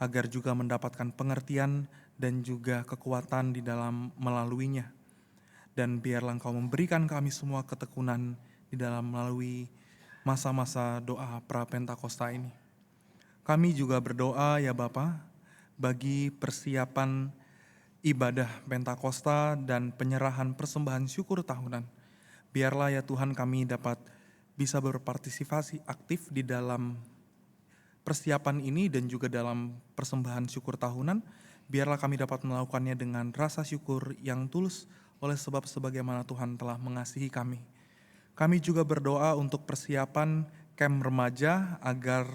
agar juga mendapatkan pengertian dan juga kekuatan di dalam melaluinya. Dan biarlah Engkau memberikan kami semua ketekunan di dalam melalui masa-masa doa pra-Pentakosta ini. Kami juga berdoa ya Bapa bagi persiapan ibadah Pentakosta dan penyerahan persembahan syukur tahunan. Biarlah ya Tuhan kami dapat bisa berpartisipasi aktif di dalam persiapan ini dan juga dalam persembahan syukur tahunan. Biarlah kami dapat melakukannya dengan rasa syukur yang tulus oleh sebab sebagaimana Tuhan telah mengasihi kami. Kami juga berdoa untuk persiapan camp remaja agar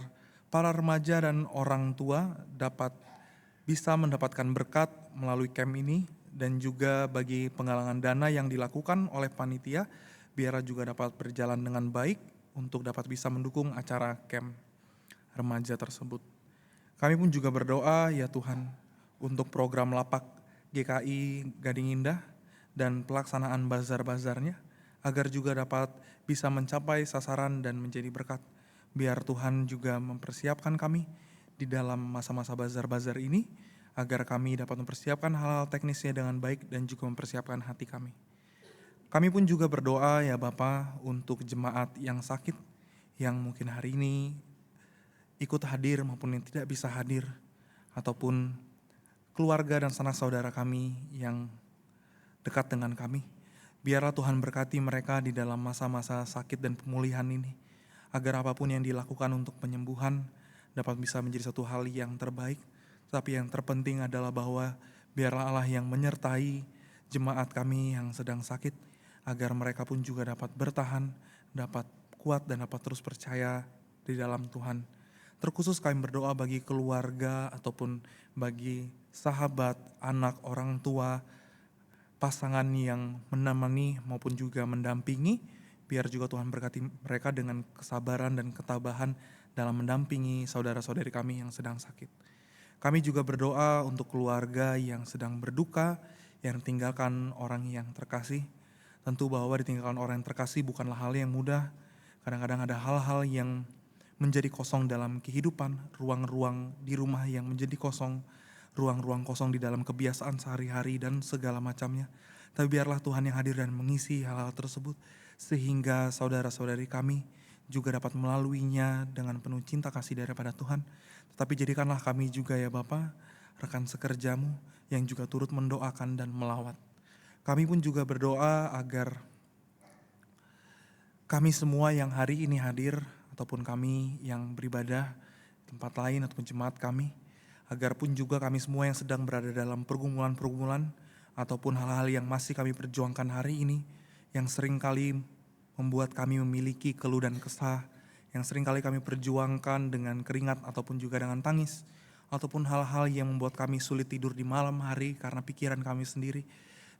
para remaja dan orang tua dapat bisa mendapatkan berkat melalui camp ini, dan juga bagi penggalangan dana yang dilakukan oleh panitia, biar juga dapat berjalan dengan baik untuk dapat bisa mendukung acara camp remaja tersebut. Kami pun juga berdoa ya Tuhan untuk program lapak GKI Gading Indah dan pelaksanaan bazar-bazarnya, agar juga dapat bisa mencapai sasaran dan menjadi berkat. Biar Tuhan juga mempersiapkan kami di dalam masa-masa bazar-bazar ini, agar kami dapat mempersiapkan hal-hal teknisnya dengan baik dan juga mempersiapkan hati kami. Kami pun juga berdoa ya Bapa untuk jemaat yang sakit, yang mungkin hari ini ikut hadir maupun yang tidak bisa hadir, ataupun keluarga dan sanak saudara kami yang dekat dengan kami. Biarlah Tuhan berkati mereka di dalam masa-masa sakit dan pemulihan ini, agar apapun yang dilakukan untuk penyembuhan dapat bisa menjadi satu hal yang terbaik. Tapi yang terpenting adalah bahwa biarlah Allah yang menyertai jemaat kami yang sedang sakit, agar mereka pun juga dapat bertahan, dapat kuat dan dapat terus percaya di dalam Tuhan. Terkhusus kami berdoa bagi keluarga ataupun bagi sahabat, anak, orang tua, pasangan yang menemani maupun juga mendampingi. Biar juga Tuhan berkati mereka dengan kesabaran dan ketabahan dalam mendampingi saudara-saudari kami yang sedang sakit. Kami juga berdoa untuk keluarga yang sedang berduka, yang tinggalkan orang yang terkasih. Tentu bahwa ditinggalkan orang yang terkasih bukanlah hal yang mudah. Kadang-kadang ada hal-hal yang menjadi kosong dalam kehidupan, ruang-ruang di rumah yang menjadi kosong, ruang-ruang kosong di dalam kebiasaan sehari-hari dan segala macamnya. Tapi biarlah Tuhan yang hadir dan mengisi hal-hal tersebut, sehingga saudara-saudari kami juga dapat melaluinya dengan penuh cinta kasih daripada Tuhan. Tetapi jadikanlah kami juga ya Bapa, rekan sekerjamu yang juga turut mendoakan dan melawat. Kami pun juga berdoa agar kami semua yang hari ini hadir, ataupun kami yang beribadah tempat lain ataupun jemaat kami, agar pun juga kami semua yang sedang berada dalam pergumulan-pergumulan ataupun hal-hal yang masih kami perjuangkan hari ini, yang seringkali membuat kami memiliki keluh dan kesah, yang seringkali kami perjuangkan dengan keringat ataupun juga dengan tangis, ataupun hal-hal yang membuat kami sulit tidur di malam hari karena pikiran kami sendiri.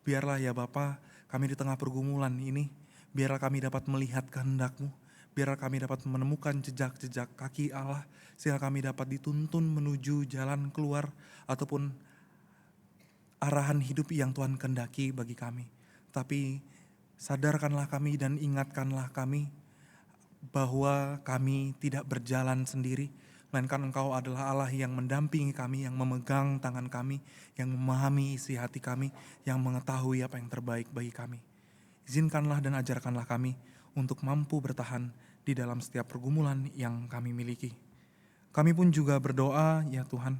Biarlah ya Bapa, kami di tengah pergumulan ini, biarlah kami dapat melihat kehendak-Mu, biarlah kami dapat menemukan jejak-jejak kaki Allah, sehingga kami dapat dituntun menuju jalan keluar ataupun arahan hidup yang Tuhan kehendaki bagi kami. Tapi sadarkanlah kami dan ingatkanlah kami bahwa kami tidak berjalan sendiri, melainkan Engkau adalah Allah yang mendampingi kami, yang memegang tangan kami, yang memahami isi hati kami, yang mengetahui apa yang terbaik bagi kami. Izinkanlah dan ajarkanlah kami untuk mampu bertahan di dalam setiap pergumulan yang kami miliki. Kami pun juga berdoa ya Tuhan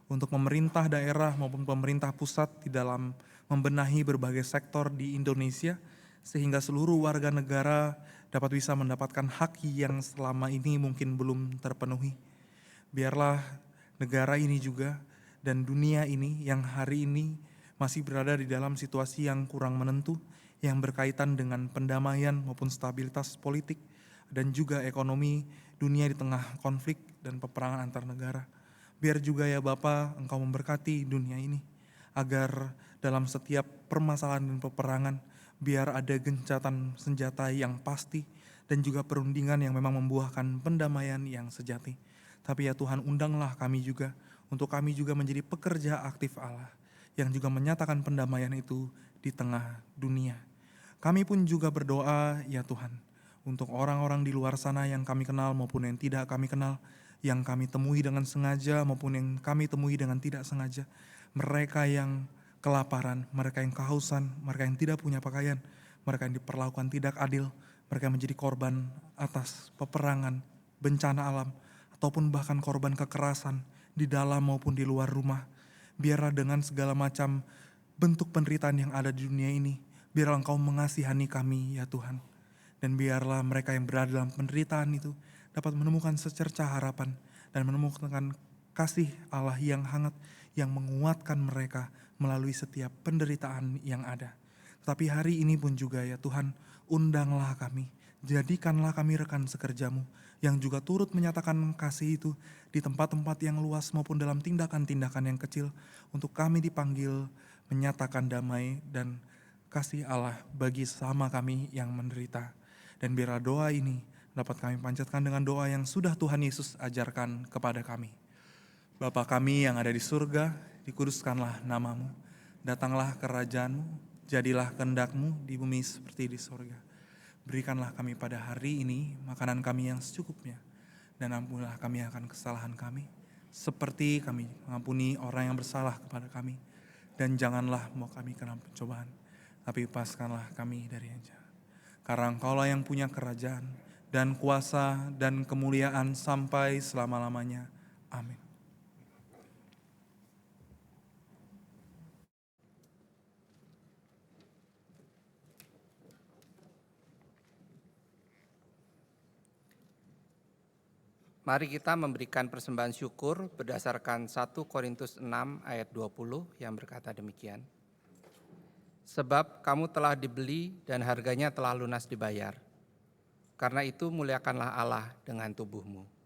untuk pemerintah daerah maupun pemerintah pusat di dalam membenahi berbagai sektor di Indonesia, sehingga seluruh warga negara dapat bisa mendapatkan hak yang selama ini mungkin belum terpenuhi. Biarlah negara ini juga dan dunia ini yang hari ini masih berada di dalam situasi yang kurang menentu, yang berkaitan dengan pendamaian maupun stabilitas politik dan juga ekonomi dunia di tengah konflik dan peperangan antar negara. Biar juga ya Bapa, Engkau memberkati dunia ini, agar dalam setiap permasalahan dan peperangan, biar ada gencatan senjata yang pasti, dan juga perundingan yang memang membuahkan pendamaian yang sejati. Tapi ya Tuhan, undanglah kami juga, untuk kami juga menjadi pekerja aktif Allah, yang juga menyatakan pendamaian itu di tengah dunia. Kami pun juga berdoa ya Tuhan, untuk orang-orang di luar sana yang kami kenal maupun yang tidak kami kenal, yang kami temui dengan sengaja maupun yang kami temui dengan tidak sengaja. Mereka yang kelaparan, mereka yang kehausan, mereka yang tidak punya pakaian, mereka yang diperlakukan tidak adil, mereka menjadi korban atas peperangan, bencana alam, ataupun bahkan korban kekerasan di dalam maupun di luar rumah. Biarlah dengan segala macam bentuk penderitaan yang ada di dunia ini, biarlah Engkau mengasihani kami ya Tuhan. Dan biarlah mereka yang berada dalam penderitaan itu dapat menemukan secercah harapan dan menemukan kasih Allah yang hangat yang menguatkan mereka melalui setiap penderitaan yang ada. Tapi hari ini pun juga ya Tuhan, undanglah kami, jadikanlah kami rekan sekerja-Mu yang juga turut menyatakan kasih itu di tempat-tempat yang luas maupun dalam tindakan-tindakan yang kecil, untuk kami dipanggil menyatakan damai dan kasih Allah bagi sesama kami yang menderita. Dan biarlah doa ini dapat kami panjatkan dengan doa yang sudah Tuhan Yesus ajarkan kepada kami. Bapa kami yang ada di surga, dikuduskanlah nama-Mu. Datanglah kerajaan-Mu, jadilah kehendak-Mu di bumi seperti di surga. Berikanlah kami pada hari ini makanan kami yang secukupnya, dan ampunilah kami akan kesalahan kami, seperti kami mengampuni orang yang bersalah kepada kami. Dan janganlah mau kami kena pencobaan, tapi lepaskanlah kami dari yang jahat. Karena Engkaulah yang punya kerajaan, dan kuasa dan kemuliaan sampai selama-lamanya. Amin. Mari kita memberikan persembahan syukur berdasarkan 1 Korintus 6 ayat 20 yang berkata demikian. Sebab kamu telah dibeli dan harganya telah lunas dibayar. Karena itu muliakanlah Allah dengan tubuhmu.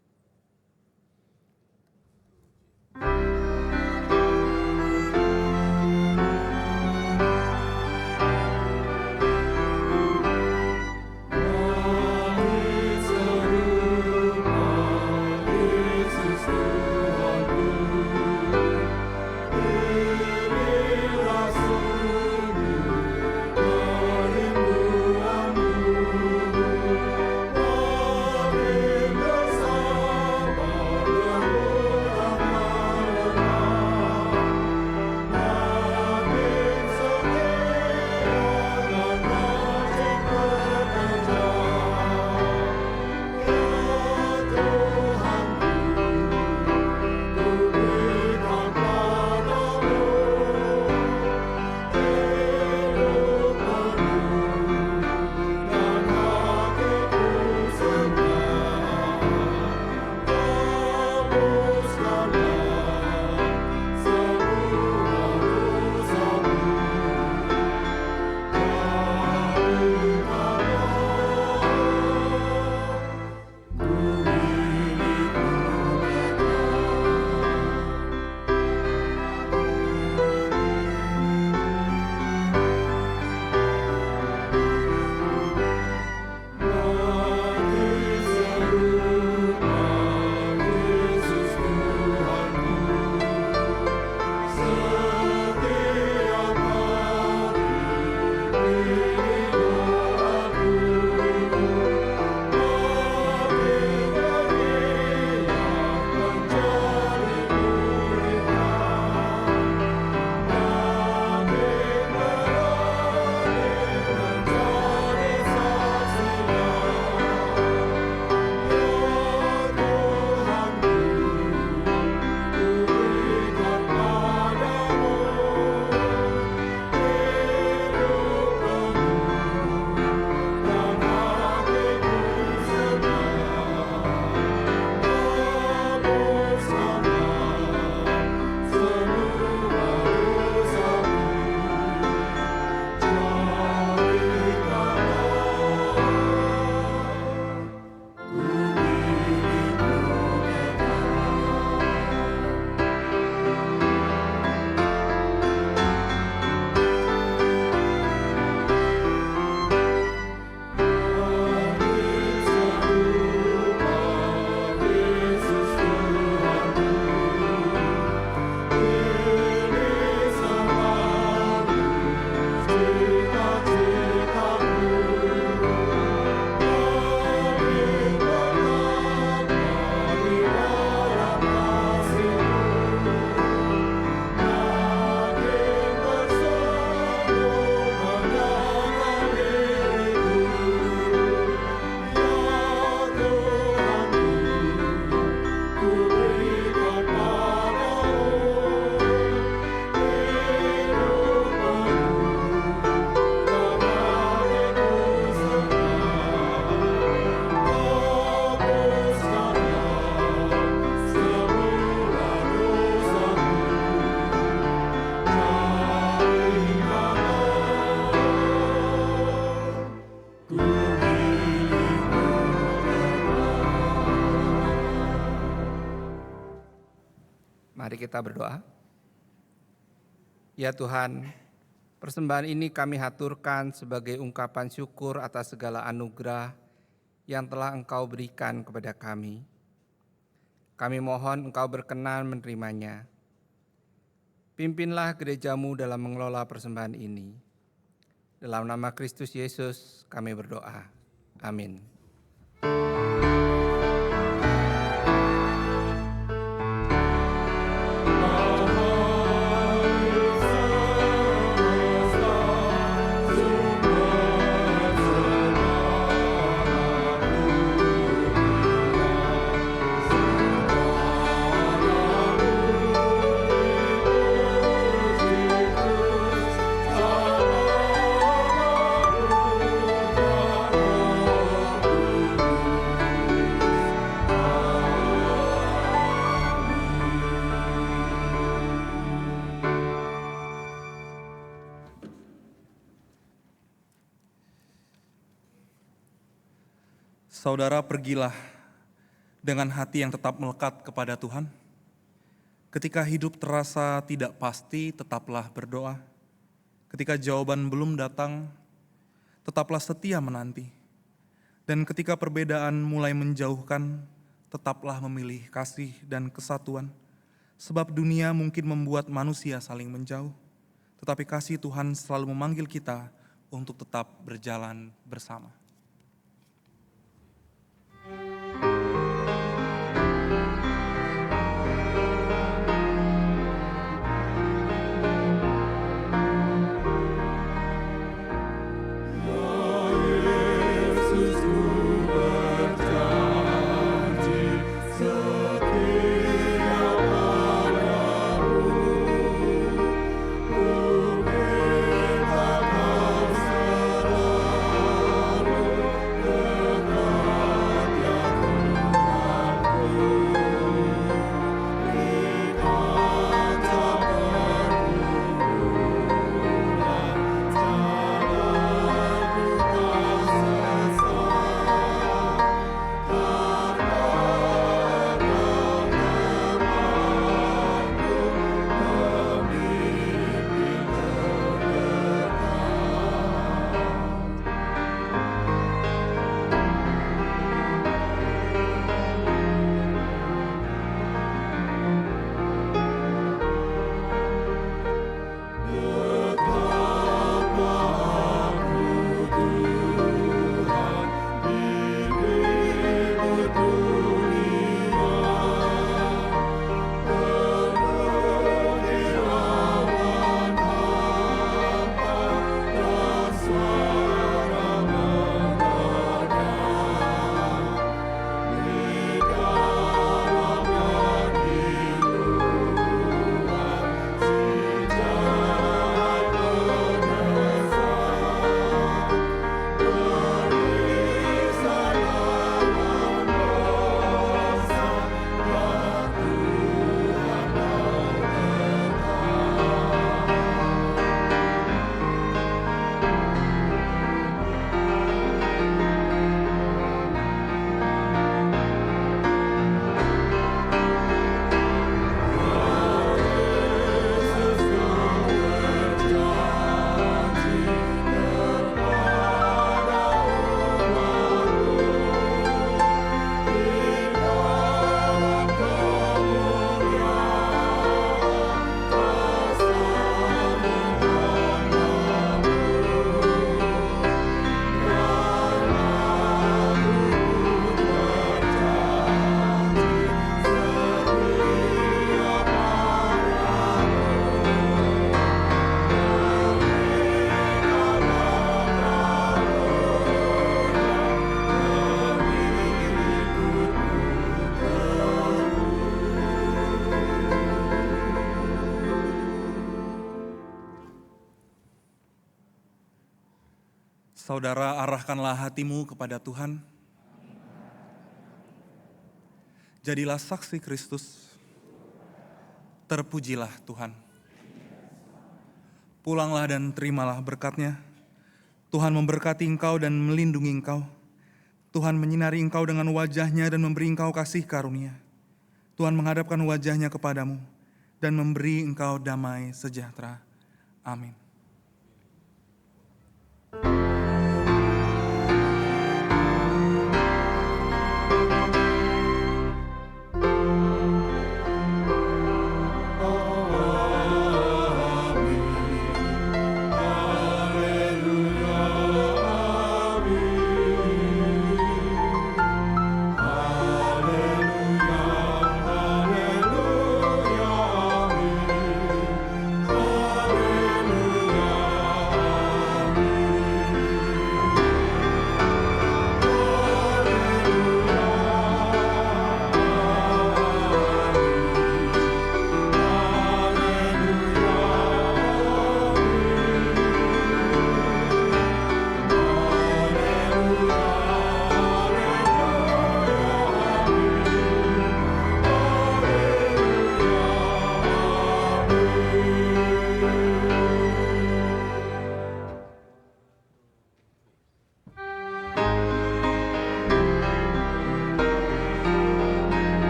Mari kita berdoa. Ya Tuhan, persembahan ini kami haturkan sebagai ungkapan syukur atas segala anugerah yang telah Engkau berikan kepada kami. Kami mohon Engkau berkenan menerimanya. Pimpinlah gerejamu dalam mengelola persembahan ini. Dalam nama Kristus Yesus kami berdoa. Amin. Saudara, pergilah dengan hati yang tetap melekat kepada Tuhan. Ketika hidup terasa tidak pasti, tetaplah berdoa. Ketika jawaban belum datang, tetaplah setia menanti. Dan ketika perbedaan mulai menjauhkan, tetaplah memilih kasih dan kesatuan. Sebab dunia mungkin membuat manusia saling menjauh, tetapi kasih Tuhan selalu memanggil kita untuk tetap berjalan bersama. Saudara, arahkanlah hatimu kepada Tuhan. Jadilah saksi Kristus. Terpujilah Tuhan. Pulanglah dan terimalah berkat-Nya. Tuhan memberkati engkau dan melindungi engkau. Tuhan menyinari engkau dengan wajah-Nya dan memberi engkau kasih karunia. Tuhan menghadapkan wajah-Nya kepadamu dan memberi engkau damai sejahtera. Amin.